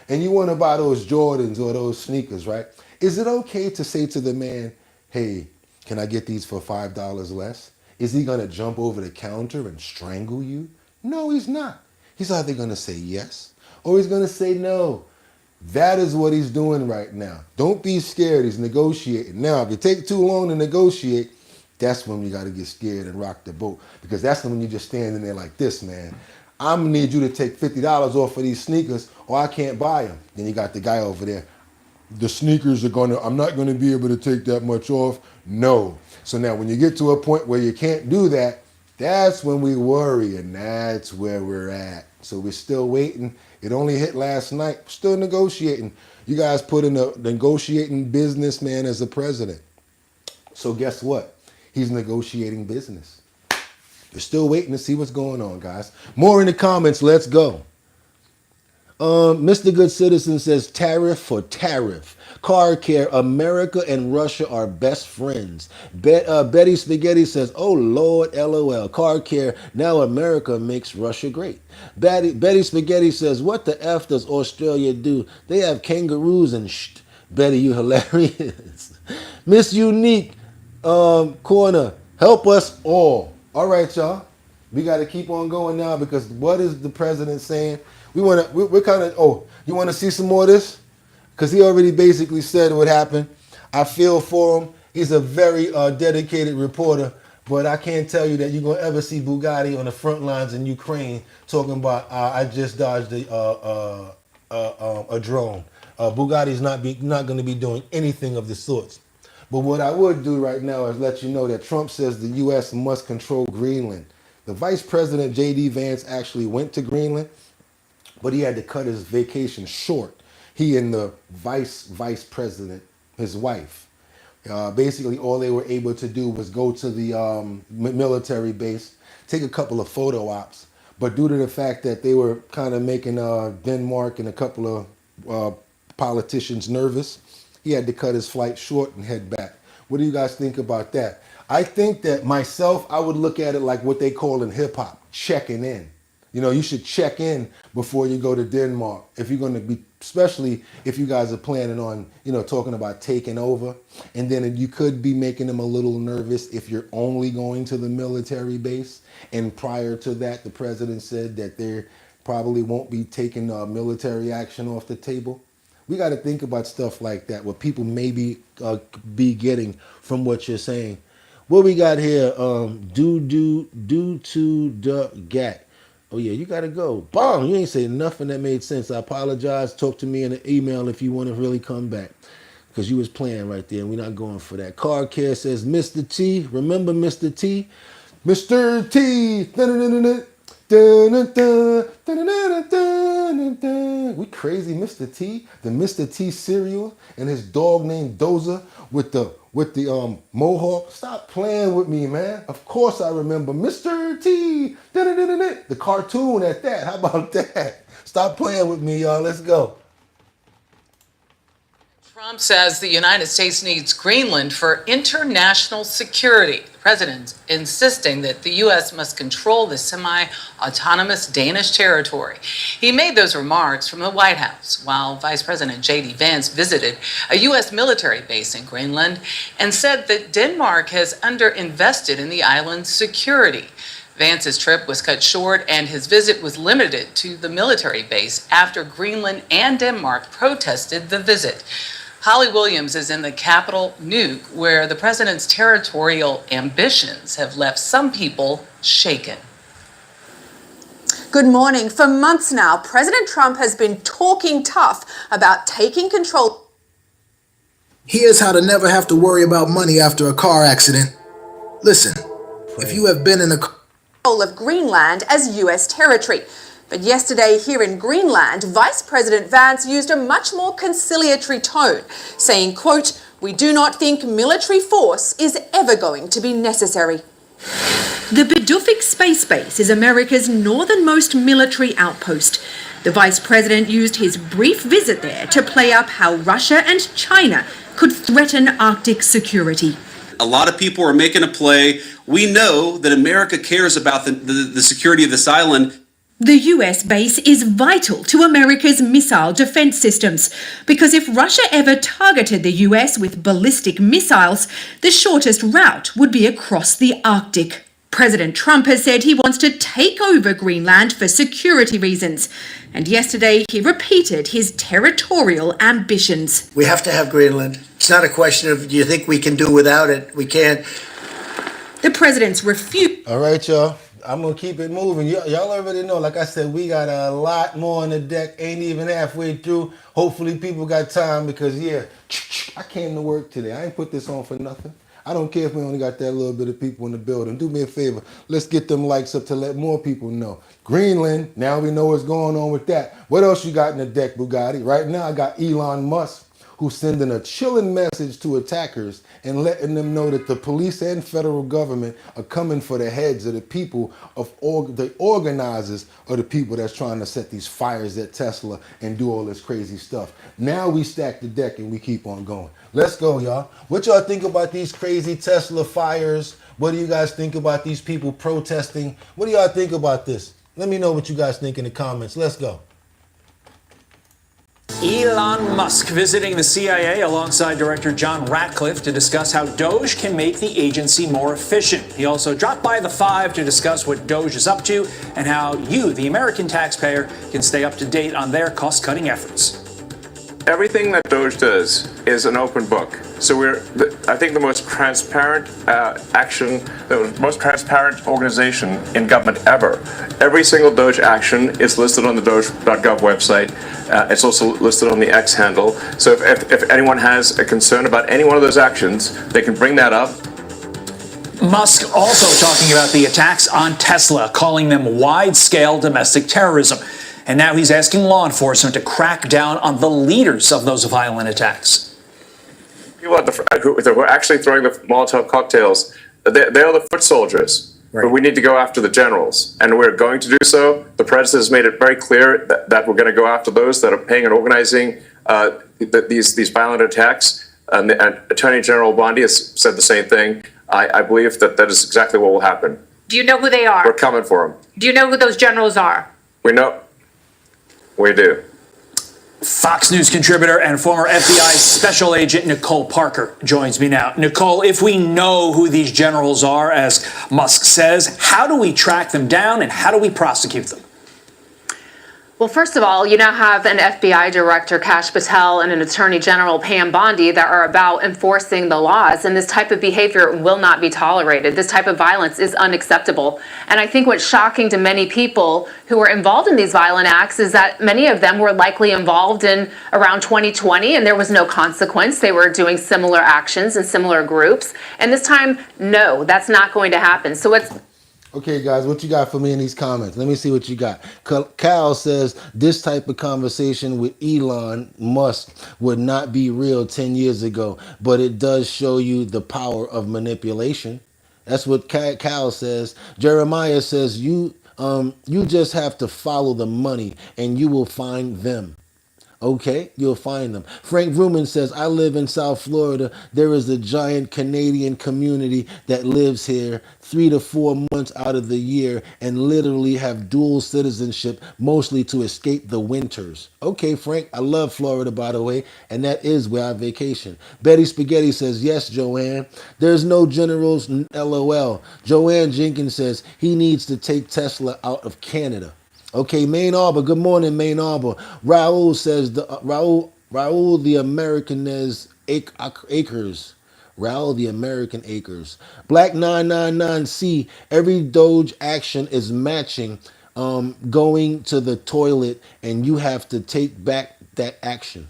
and you want to buy those Jordans or those sneakers, right? Is it okay to say to the man, hey, can I get these for $5 less? Is he going to jump over the counter and strangle you? No, he's not. He's either going to say yes or he's going to say no. That is what he's doing right now. Don't be scared. He's negotiating. Now, if it takes too long to negotiate, that's when you got to get scared and rock the boat, because that's when you're just standing there like this, man. I'm gonna need you to take $50 off of these sneakers or I can't buy them. Then you got the guy over there. The sneakers I'm not gonna be able to take that much off. No. So now when you get to a point where you can't do that, That's when we worry, and that's where we're at. So we're still waiting. It only hit last night. Still negotiating. You guys put in a negotiating businessman as a president. So guess what? He's negotiating business. You're still waiting to see what's going on, guys. More in the comments. Let's go. Mr. Good Citizen says tariff for tariff. Car care. America and Russia are best friends. Betty Spaghetti says, oh Lord, LOL. Car care. Now America makes Russia great. Betty Spaghetti says, what the F does Australia do? They have kangaroos and shh. Betty, you hilarious. Miss Unique Corner. Help us all. All right, y'all. We got to keep on going now because what is the president saying? We're kind of, oh, you want to see some more of this? Because he already basically said what happened. I feel for him. He's a very dedicated reporter, but I can't tell you that you're going to ever see Bugatti on the front lines in Ukraine talking about, I just dodged a drone. Bugatti's not going to be doing anything of the sorts. But what I would do right now is let you know that Trump says the U.S. must control Greenland. The Vice President, J.D. Vance, actually went to Greenland, but he had to cut his vacation short. He and the vice president, his wife, basically all they were able to do was go to the military base, take a couple of photo ops, but due to the fact that they were kind of making Denmark and a couple of politicians nervous, he had to cut his flight short and head back. What do you guys think about that? I think that myself, I would look at it like what they call in hip hop, checking in. You know, you should check in before you go to Denmark. If you're going to be, especially if you guys are planning on, you know, talking about taking over. And then you could be making them a little nervous if you're only going to the military base. And prior to that, the president said that they probably won't be taking military action off the table. We got to think about stuff like that, what people may be getting from what you're saying. What we got here, do to the gat. Oh yeah, you gotta go. Bomb, you ain't saying nothing that made sense. I apologize. Talk to me in an email if you want to really come back. Because you was playing right there and we're not going for that. Car care says Mr. T. Remember Mr. T? Mr. T. We crazy Mr. T. The Mr. T cereal and his dog named Doza with the mohawk. Stop playing with me, man. Of course I remember Mr. T. The cartoon at that. How about that? Stop playing with me, y'all. Let's go. Trump says the United States needs Greenland for international security. The president insisting that the U.S. must control the semi-autonomous Danish territory. He made those remarks from the White House while Vice President J.D. Vance visited a U.S. military base in Greenland and said that Denmark has underinvested in the island's security. Vance's trip was cut short and his visit was limited to the military base after Greenland and Denmark protested the visit. Holly Williams is in the capital, Nuuk, where the president's territorial ambitions have left some people shaken. Good morning. For months now, President Trump has been talking tough about taking control. Here's how to never have to worry about money after a car accident. Listen, if you have been in a of Greenland as U.S. territory. But yesterday here in Greenland, Vice President Vance used a much more conciliatory tone, saying, quote, "We do not think military force is ever going to be necessary." The BOOGOTTINYC space base is America's northernmost military outpost. The Vice President used his brief visit there to play up how Russia and China could threaten Arctic security. A lot of people are making a play. We know that America cares about the security of this island. The US base is vital to America's missile defense systems because if Russia ever targeted the US with ballistic missiles, the shortest route would be across the Arctic. President Trump has said he wants to take over Greenland for security reasons. And yesterday he repeated his territorial ambitions. We have to have Greenland. It's not a question of, do you think we can do without it? We can't. The president's refusal. All right, y'all. I'm going to keep it moving. Y'all already know, like I said, we got a lot more on the deck. Ain't even halfway through. Hopefully people got time because, yeah, I came to work today. I ain't put this on for nothing. I don't care if we only got that little bit of people in the building. Do me a favor. Let's get them likes up to let more people know. Greenland, now we know what's going on with that. What else you got in the deck, Bugatti? Right now I got Elon Musk, who's sending a chilling message to attackers and letting them know that the police and federal government are coming for the heads of the people, of the organizers of the people that's trying to set these fires at Tesla and do all this crazy stuff. Now we stack the deck and we keep on going. Let's go, y'all. What y'all think about these crazy Tesla fires? What do you guys think about these people protesting? What do y'all think about this? Let me know what you guys think in the comments. Let's go. Elon Musk visiting the CIA alongside Director John Ratcliffe to discuss how Doge can make the agency more efficient. He also dropped by the Five to discuss what Doge is up to and how you, the American taxpayer, can stay up to date on their cost-cutting efforts. Everything that Doge does is an open book. So I think the most transparent the most transparent organization in government ever. Every single Doge action is listed on the Doge.gov website. It's also listed on the X handle. So if anyone has a concern about any one of those actions, they can bring that up. Musk also talking about the attacks on Tesla, calling them wide-scale domestic terrorism. And now he's asking law enforcement to crack down on the leaders of those violent attacks. People who are actually throwing the Molotov cocktails, they are the foot soldiers. Right. But we need to go after the generals, and we're going to do so. The president has made it very clear that we're going to go after those that are paying and organizing these violent attacks. And Attorney General Bondi has said the same thing. I believe that is exactly what will happen. Do you know who they are? We're coming for them. Do you know who those generals are? We know. We do. Fox News contributor and former FBI special agent Nicole Parker joins me now. Nicole, if we know who these generals are, as Musk says, how do we track them down and how do we prosecute them? Well, first of all, you now have an FBI director, Kash Patel, and an attorney general, Pam Bondi, that are about enforcing the laws. And this type of behavior will not be tolerated. This type of violence is unacceptable. And I think what's shocking to many people who are involved in these violent acts is that many of them were likely involved in around 2020, and there was no consequence. They were doing similar actions in similar groups. And this time, no, that's not going to happen. So it's Okay, guys, what you got for me in these comments? Let me see what you got. Cal says this type of conversation with Elon Musk would not be real 10 years ago, but it does show you the power of manipulation. That's what Cal says. Jeremiah says you just have to follow the money and you will find them. Okay, you'll find them. Frank Ruman says, I live in South Florida. There is a giant Canadian community that lives here 3 to 4 months out of the year and literally have dual citizenship, mostly to escape the winters. Okay, Frank, I love Florida, by the way, and that is where I vacation. Betty Spaghetti says, yes, Joanne. There's no generals, LOL. Joanne Jenkins says, he needs to take Tesla out of Canada. Okay, Maine Arbor. Good morning, Maine Arbor. Raul says Raul the American is acres. Raul the American acres. Black 999C. Every Doge action is matching going to the toilet, and you have to take back that action.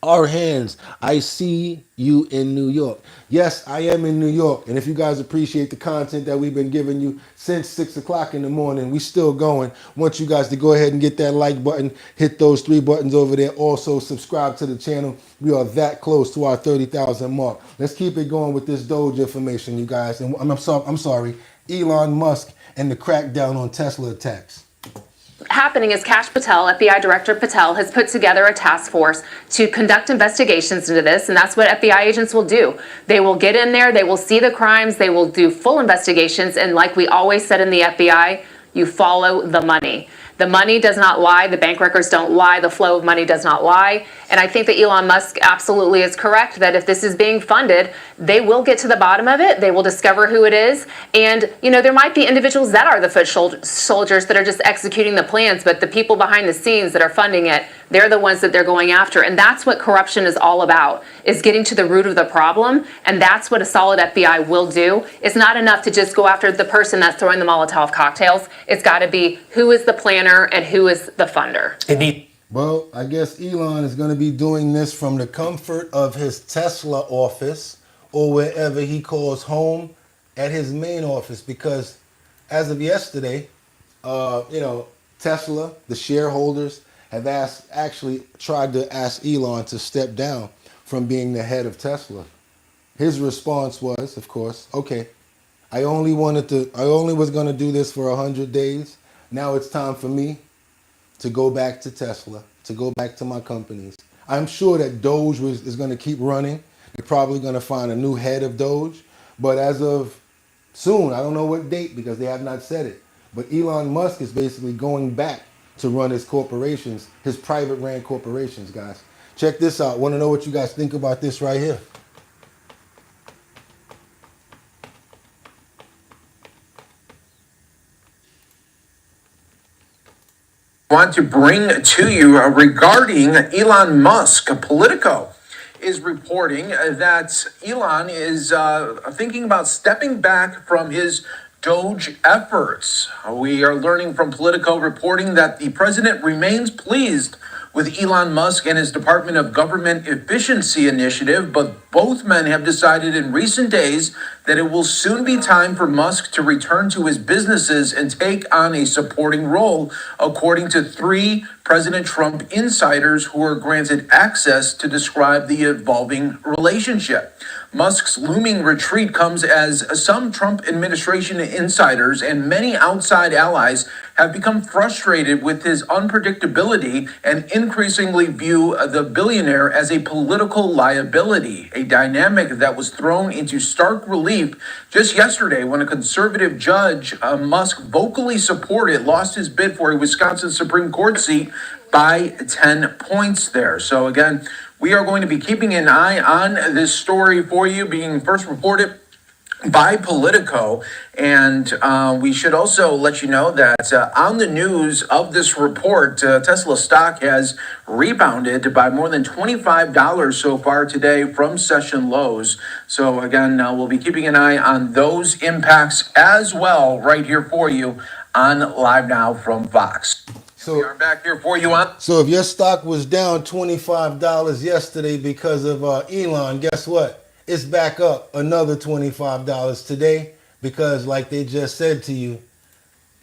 Our hands, I see you in New York. Yes, I am in New York. And if you guys appreciate the content that we've been giving you since 6 o'clock in the morning, we still going. Want you guys to go ahead and get that like button, hit those 3 buttons over there. Also subscribe to the channel. We are that close to our 30,000 mark. Let's keep it going with this Doge information, you guys. And I'm sorry, Elon Musk and the crackdown on Tesla attacks. Happening is Kash Patel, FBI Director Patel, has put together a task force to conduct investigations into this, and that's what FBI agents will do. They will get in there, they will see the crimes, they will do full investigations, and like we always said in the FBI, you follow the money. The money does not lie, the bank records don't lie, the flow of money does not lie. And I think that Elon Musk absolutely is correct that if this is being funded, they will get to the bottom of it, they will discover who it is. And, you know, there might be individuals that are the foot soldiers that are just executing the plans, but the people behind the scenes that are funding it, they're the ones that they're going after. And that's what corruption is all about, is getting to the root of the problem. And that's what a solid FBI will do. It's not enough to just go after the person that's throwing the Molotov cocktails. It's got to be who is the planner and who is the funder. Well, I guess Elon is going to be doing this from the comfort of his Tesla office or wherever he calls home at his main office. Because as of yesterday, Tesla, the shareholders, have actually tried to ask Elon to step down from being the head of Tesla. His response was, of course, okay, I only was going to do this for 100 days. Now it's time for me to go back to Tesla, to go back to my companies. I'm sure that Doge is going to keep running. They're probably going to find a new head of Doge. But as of soon, I don't know what date because they have not said it, but Elon Musk is basically going back to run his corporations, his private ran corporations, guys. Check this out. Want to know what you guys think about this right here? Want to bring to you regarding Elon Musk. Politico is reporting that Elon is thinking about stepping back from his Doge efforts. We are learning from Politico reporting that the president remains pleased with Elon Musk and his Department of Government Efficiency initiative, but both men have decided in recent days that it will soon be time for Musk to return to his businesses and take on a supporting role, according to 3 President Trump insiders who were granted access to describe the evolving relationship. Musk's looming retreat comes as some Trump administration insiders and many outside allies have become frustrated with his unpredictability and increasingly view the billionaire as a political liability, a dynamic that was thrown into stark relief just yesterday when a conservative judge Musk vocally supported lost his bid for a Wisconsin Supreme Court seat by 10 points there. So again, we are going to be keeping an eye on this story for you, being first reported by Politico. And we should also let you know that on the news of this report, Tesla stock has rebounded by more than $25 so far today from session lows. So again, we'll be keeping an eye on those impacts as well right here for you on Live Now from Fox. So we are back here for you on. So if your stock was down $25 yesterday because of Elon, guess what? It's back up another $25 today because, like they just said to you,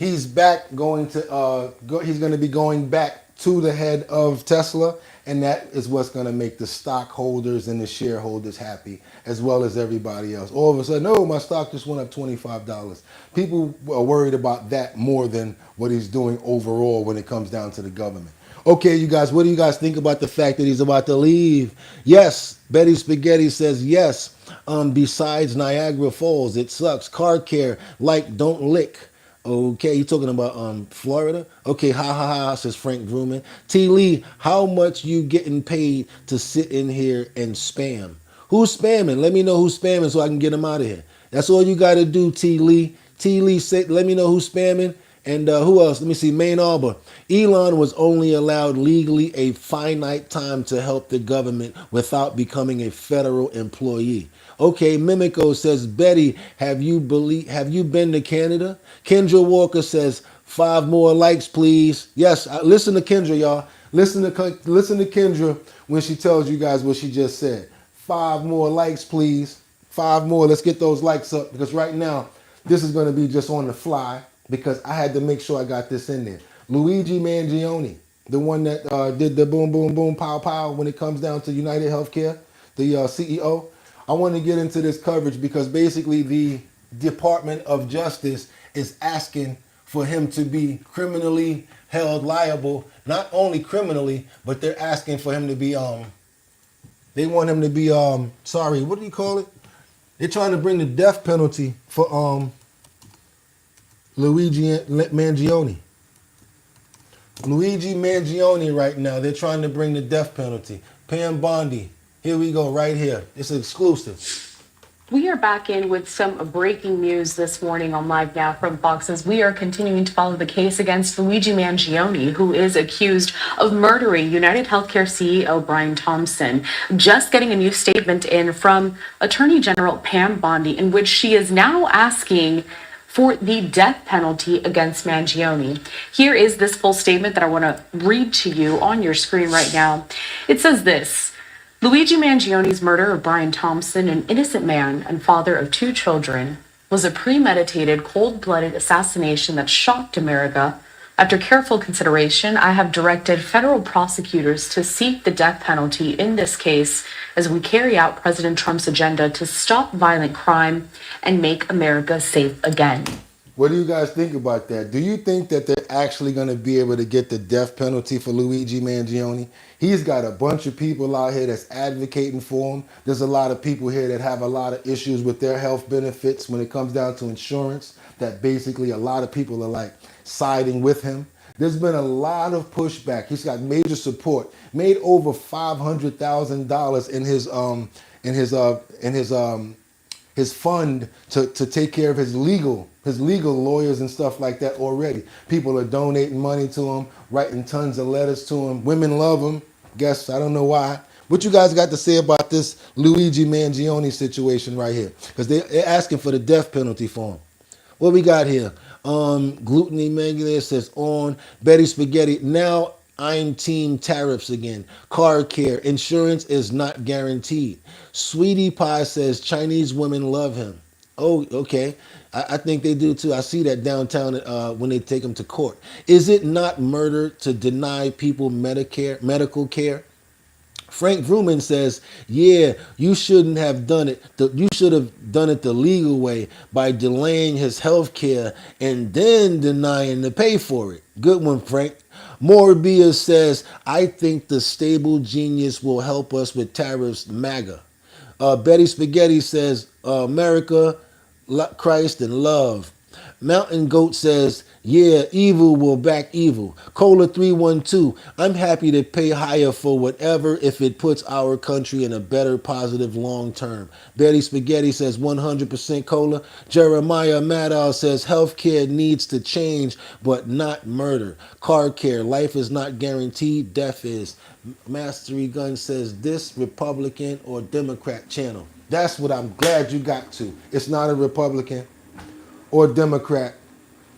he's back going to he's going to be going back to the head of Tesla, and that is what's going to make the stockholders and the shareholders happy, as well as everybody else. All of a sudden, oh, my stock just went up $25. People are worried about that more than what he's doing overall when it comes down to the government. Okay, you guys, what do you guys think about the fact that he's about to leave? Yes, Betty Spaghetti says yes. Besides Niagara Falls, it sucks. Car care, like, don't lick. Okay, you talking about Florida? Okay, ha ha ha, says Frank Vrooman. T. Lee, how much you getting paid to sit in here and spam? Who's spamming? Let me know who's spamming so I can get them out of here. That's all you got to do, T. Lee. T. Lee, let me know who's spamming. And who else? Let me see. Maine Arbor. Elon was only allowed legally a finite time to help the government without becoming a federal employee. Okay, Mimico says, Betty, have you been to Canada? Kendra Walker says, 5 more likes, please. Yes, listen to Kendra, y'all. Listen to Kendra when she tells you guys what she just said. 5 more likes, please. 5 more. Let's get those likes up because right now, this is going to be just on the fly because I had to make sure I got this in there. Luigi Mangione, the one that did the boom, boom, boom, pow, pow when it comes down to United Healthcare, the CEO. I want to get into this coverage because basically the Department of Justice is asking for him to be criminally held liable, not only criminally, but they're asking for him to be, they want him to be, sorry, what do you call it? They're trying to bring the death penalty for Luigi Mangione. Luigi Mangione right now, they're trying to bring the death penalty. Pam Bondi, here we go right here. It's exclusive. We are back in with some breaking news this morning on Live Now from Fox as we are continuing to follow the case against Luigi Mangione, who is accused of murdering United Healthcare CEO Brian Thompson. Just getting a new statement in from Attorney General Pam Bondi, in which she is now asking for the death penalty against Mangione. Here is this full statement that I want to read to you on your screen right now. It says this. Luigi Mangioni's murder of Brian Thompson, an innocent man and father of 2 children, was a premeditated, cold-blooded assassination that shocked America. After careful consideration, I have directed federal prosecutors to seek the death penalty in this case as we carry out President Trump's agenda to stop violent crime and make America safe again. What do you guys think about that? Do you think that they're actually going to be able to get the death penalty for Luigi Mangione? He's got a bunch of people out here that's advocating for him. There's a lot of people here that have a lot of issues with their health benefits when it comes down to insurance, that basically a lot of people are like siding with him. There's been a lot of pushback. He's got major support. Made over $500,000 in his fund to take care of his legal lawyers and stuff like that already. People are donating money to him, writing tons of letters to him. Women love him. Guess, I don't know why. What you guys got to say about this Luigi Mangione situation right here? Because they're asking for the death penalty for him. What we got here? Gluttony Megalaire says on. Betty Spaghetti, now I'm team tariffs again. Car care, insurance is not guaranteed. Sweetie Pie says Chinese women love him. Oh, okay. I think they do too. I see that downtown when they take him to court. Is it not murder to deny people medical care? Frank Vrooman says, yeah, you shouldn't have done it. You should have done it the legal way by delaying his health care and then denying to pay for it. Good one, Frank. Morabia says, I think the stable genius will help us with tariffs, MAGA. Betty Spaghetti says, America, Christ, and love. Mountain Goat says, yeah, evil will back evil. Cola 312, I'm happy to pay higher for whatever if it puts our country in a better, positive long term. Betty Spaghetti says 100% Cola. Jeremiah Maddow says healthcare needs to change, but not murder. Car care, life is not guaranteed, death is. Mastery Gun says this Republican or Democrat channel. That's what I'm glad you got to. It's not a Republican or Democrat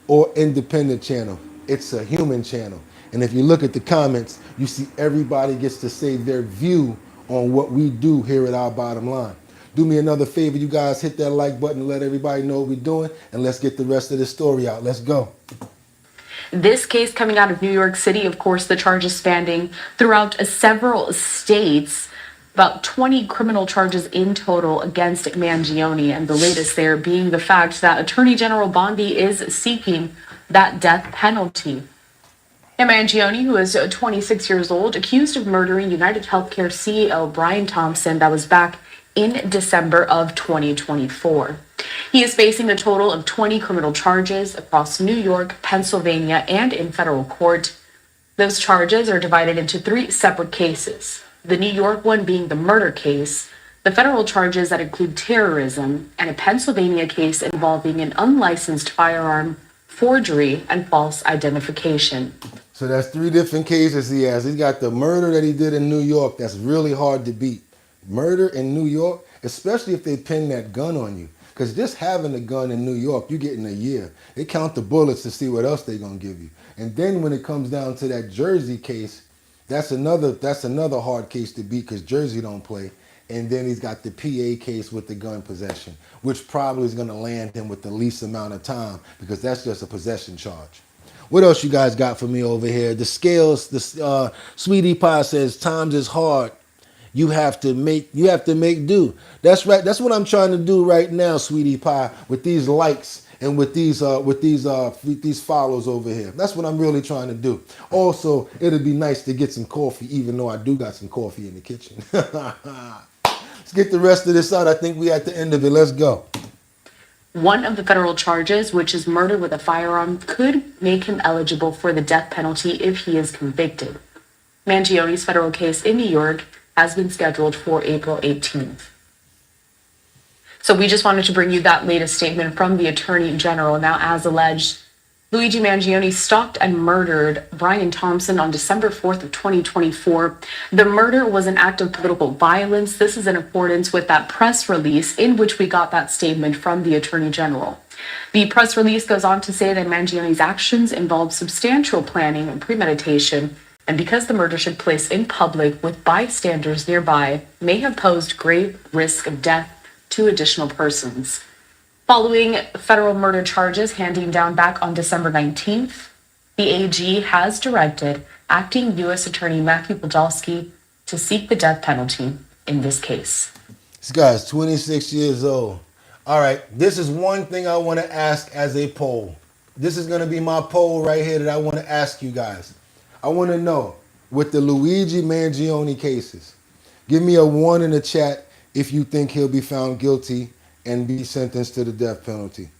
or independent channel. It's a human channel. And if you look at the comments, you see everybody gets to say their view on what we do here at Our Bottom Line. Do me another favor, you guys, hit that like button, let everybody know what we're doing, and let's get the rest of the story out. Let's go. This case coming out of New York City, of course, the charges spanning throughout several states. About 20 criminal charges in total against Mangione, and the latest there being the fact that Attorney General Bondi is seeking that death penalty. And Mangione, who is 26 years old, accused of murdering United Healthcare CEO Brian Thompson, that was back in December of 2024. He is facing a total of 20 criminal charges across New York, Pennsylvania, and in federal court. Those charges are divided into 3 separate cases. The New York one being the murder case, the federal charges that include terrorism, and a Pennsylvania case involving an unlicensed firearm, forgery, and false identification. So that's 3 different cases he has. He's got the murder that he did in New York. That's really hard to beat. Murder in New York, especially if they pin that gun on you. Because just having a gun in New York, you're getting a year. They count the bullets to see what else they're going to give you. And then when it comes down to that Jersey case, that's another hard case to beat because Jersey don't play. And then he's got the PA case with the gun possession, which probably is going to land him with the least amount of time because that's just a possession charge. What else you guys got for me over here? The scales, Sweetie Pie says, times is hard. You have to make do. That's right. That's what I'm trying to do right now, Sweetie Pie, with these likes and with these follows over here. That's what I'm really trying to do. Also, it'd be nice to get some coffee, even though I do got some coffee in the kitchen. Let's get the rest of this out. I think we're at the end of it. Let's go. One of the federal charges, which is murder with a firearm, could make him eligible for the death penalty if he is convicted. Mangione's federal case in New York has been scheduled for April 18th. So we just wanted to bring you that latest statement from the Attorney General. Now, as alleged, Luigi Mangione stalked and murdered Brian Thompson on December 4th of 2024. The murder was an act of political violence. This is in accordance with that press release in which we got that statement from the Attorney General. The press release goes on to say that Mangione's actions involved substantial planning and premeditation And because the murder took place in public with bystanders nearby, may have posed grave risk of death to additional persons. Following federal murder charges handing down back on December 19th, the AG has directed acting U.S. Attorney Matthew Podolsky to seek the death penalty in this case. This guy's 26 years old. All right, this is one thing I want to ask as a poll. This is going to be my poll right here that I want to ask you guys. I want to know, with the Luigi Mangione cases, give me a 1 in the chat if you think he'll be found guilty and be sentenced to the death penalty.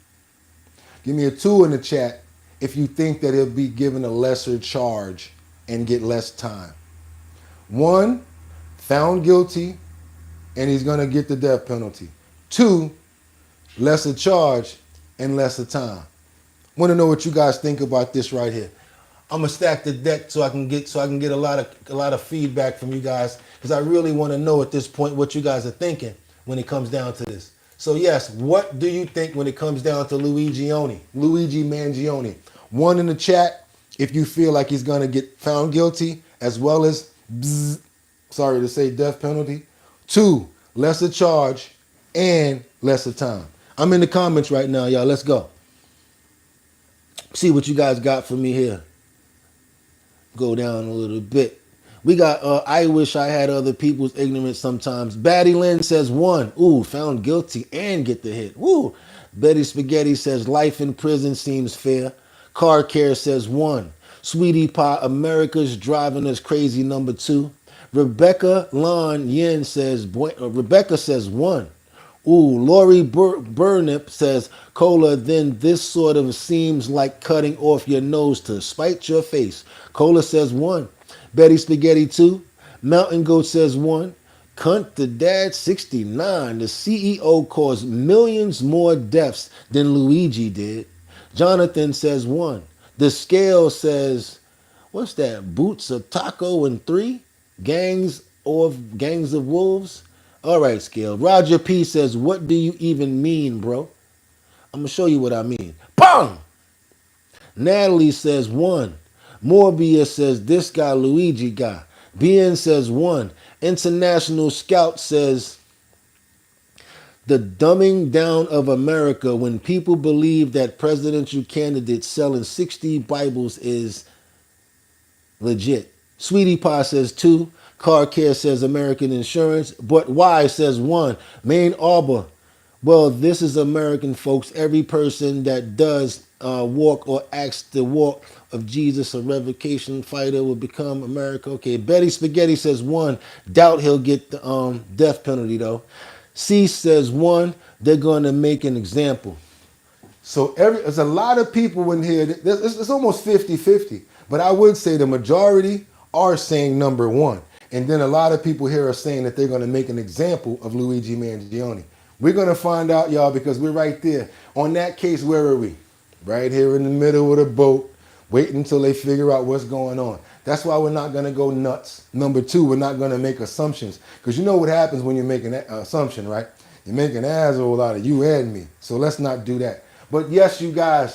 Give me a 2 in the chat if you think that he'll be given a lesser charge and get less time. 1, found guilty and he's going to get the death penalty. 2, lesser charge and lesser time. Want to know what you guys think about this right here. I'm gonna stack the deck so I can get a lot of feedback from you guys, because I really want to know at this point what you guys are thinking when it comes down to this. So yes, what do you think when it comes down to Luigi Mangione? 1 in the chat if you feel like he's gonna get found guilty, as well as sorry to say, death penalty. 2, lesser charge and lesser time. I'm in the comments right now, y'all. Let's go. See what you guys got for me here. Go down a little bit. We got I wish I had other people's ignorance sometimes. Batty Lynn says 1. Ooh, found guilty and get the hit. Woo. Betty Spaghetti says life in prison seems fair. Car Care says 1. Sweetie Pie, America's driving us crazy, number 2. Rebecca Lon Yin says Rebecca says 1. Ooh, Lori Burnip says, Cola, then this sort of seems like cutting off your nose to spite your face. Cola says 1. Betty Spaghetti 2. Mountain Goat says 1. Cunt the Dad 69. The CEO caused millions more deaths than Luigi did. Jonathan says 1. The Scale says, what's that? Boots of Taco and 3? Gangs of Wolves? All right, Scale. Roger P says, what do you even mean, bro? I'm going to show you what I mean. Bang! Natalie says 1. Morbius says, this guy, Luigi guy. BN says 1. International Scout says, the dumbing down of America when people believe that presidential candidates selling 60 Bibles is legit. Sweetie Pie says 2. Car Care says American Insurance. But Y says 1. Maine Arbor. Well, this is American, folks. Every person that does walk or acts the walk of Jesus, a revocation fighter, will become America. Okay, Betty Spaghetti says 1. Doubt he'll get the death penalty, though. C says 1. They're going to make an example. So there's a lot of people in here. It's almost 50-50. But I would say the majority are saying number 1. And then a lot of people here are saying that they're going to make an example of Luigi Mangione. We're going to find out, y'all, because we're right there. On that case, where are we? Right here in the middle of the boat, waiting until they figure out what's going on. That's why we're not going to go nuts. Number 2, we're not going to make assumptions. Because you know what happens when you make an assumption, right? You make an asshole out of you and me. So let's not do that. But yes, you guys,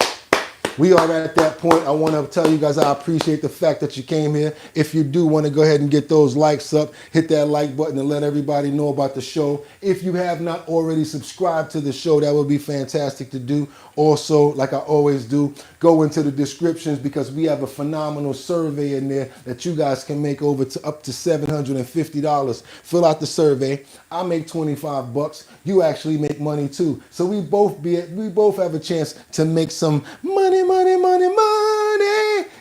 we are at that point. I want to tell you guys I appreciate the fact that you came here. If you do want to go ahead and get those likes up, hit that like button and let everybody know about the show. If you have not already subscribed to the show, that would be fantastic to do. Also, like I always do, go into the descriptions because we have a phenomenal survey in there that you guys can make up to $750. Fill out the survey. I make $25. You actually make money too. So we both have a chance to make some money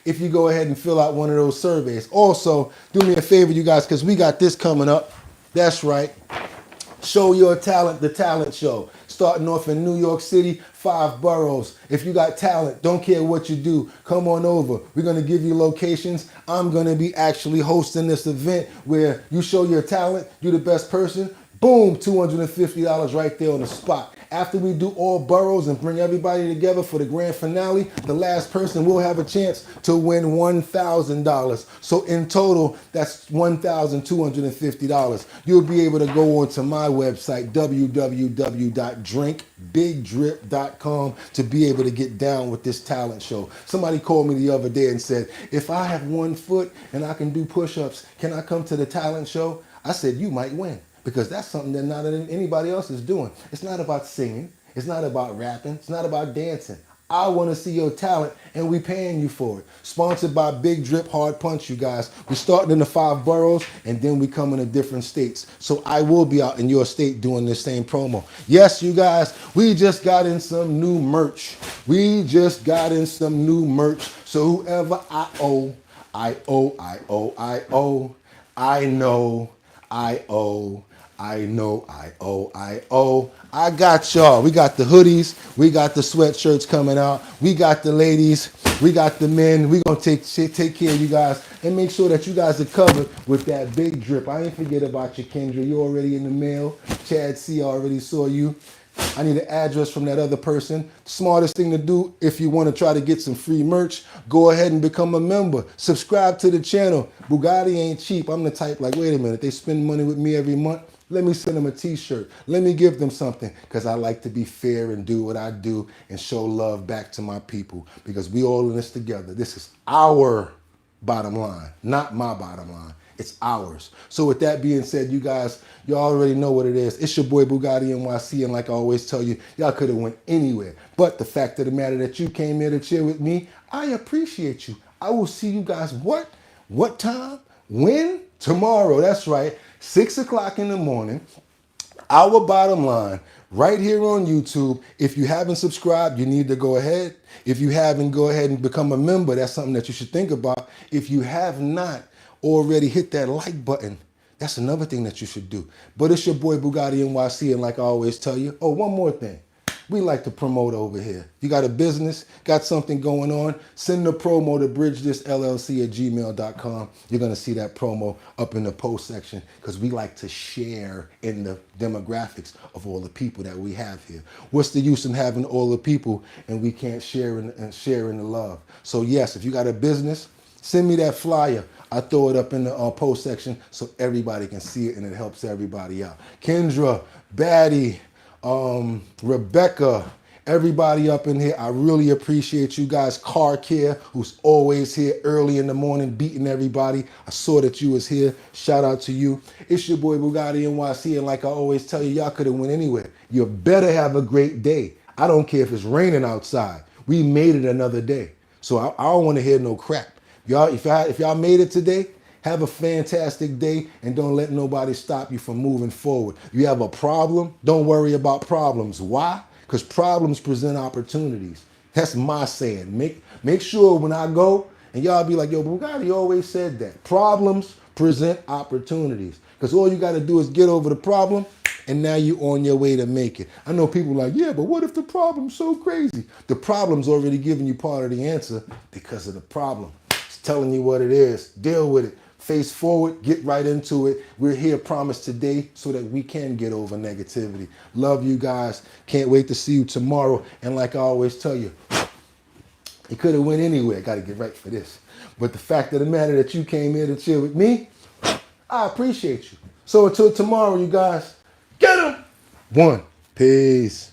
if you go ahead and fill out one of those surveys. Also, do me a favor, you guys, because we got this coming up. That's right. Show Your Talent, the talent show. Starting off in New York City, 5 boroughs. If you got talent, don't care what you do, come on over. We're going to give you locations. I'm going to be actually hosting this event where you show your talent, you're the best person. Boom, $250 right there on the spot. After we do all boroughs and bring everybody together for the grand finale, the last person will have a chance to win $1,000. So in total, that's $1,250. You'll be able to go onto my website, www.drinkbigdrip.com, to be able to get down with this talent show. Somebody called me the other day and said, if I have 1 foot and I can do push-ups, can I come to the talent show? I said, you might win. Because that's something that not anybody else is doing. It's not about singing. It's not about rapping. It's not about dancing. I want to see your talent, and we paying you for it. Sponsored by Big Drip Hard Punch, you guys. We're starting in the 5 boroughs, and then we come into different states. So I will be out in your state doing this same promo. Yes, you guys, we just got in some new merch. So whoever I owe, I got y'all. We got the hoodies. We got the sweatshirts coming out. We got the ladies. We got the men. We gonna take care of you guys and make sure that you guys are covered with that big drip. I ain't forget about you, Kendra. You already in the mail. Chad C already saw you. I need an address from that other person. Smartest thing to do if you want to try to get some free merch, go ahead and become a member. Subscribe to the channel. Bugatti ain't cheap. I'm the type like, wait a minute, they spend money with me every month. Let me send them a t-shirt. Let me give them something, because I like to be fair and do what I do and show love back to my people, because we all in this together. This is our bottom line, not my bottom line. It's ours. So with that being said, you guys, you already know what it is. It's your boy Bugatti NYC, and like I always tell you, y'all could have went anywhere. But the fact of the matter that you came here to chill with me, I appreciate you. I will see you guys what time? When? Tomorrow. That's right. 6 o'clock in the morning. Our bottom line, right here on YouTube. If you haven't subscribed, you need to go ahead. If you haven't, go ahead and become a member. That's something that you should think about. If you have not already hit that like button, that's another thing that you should do. But it's your boy Bugatti NYC, and like I always tell you, oh, one more thing. We like to promote over here. You got a business, got something going on, send the promo to bridgethisllc@gmail.com. You're going to see that promo up in the post section, because we like to share in the demographics of all the people that we have here. What's the use in having all the people and we can't share in the love? So yes, if you got a business, send me that flyer. I throw it up in the post section so everybody can see it and it helps everybody out. Kendra, Batty, Rebecca, everybody up in here, I really appreciate you guys. Car Care, who's always here early in the morning beating everybody. I saw that you was here. Shout out to you. It's your boy Bugatti NYC, and like I always tell you, y'all could have went anywhere. You better have a great day. I don't care if it's raining outside. We made it another day. So I don't want to hear no crap. Y'all, if y'all made it today, have a fantastic day, and don't let nobody stop you from moving forward. You have a problem, don't worry about problems. Why? Because problems present opportunities. That's my saying. Make sure when I go, and y'all be like, yo, Bugatti always said that. Problems present opportunities. Because all you got to do is get over the problem, and now you're on your way to make it. I know people are like, yeah, but what if the problem's so crazy? The problem's already giving you part of the answer because of the problem. It's telling you what it is. Deal with it. Face forward, get right into it. We're here, promise today, so that we can get over negativity. Love you guys. Can't wait to see you tomorrow. And like I always tell you, it could have went anywhere. Got to get right for this. But the fact of the matter that you came here to chill with me, I appreciate you. So until tomorrow, you guys, get 'em. One. Peace.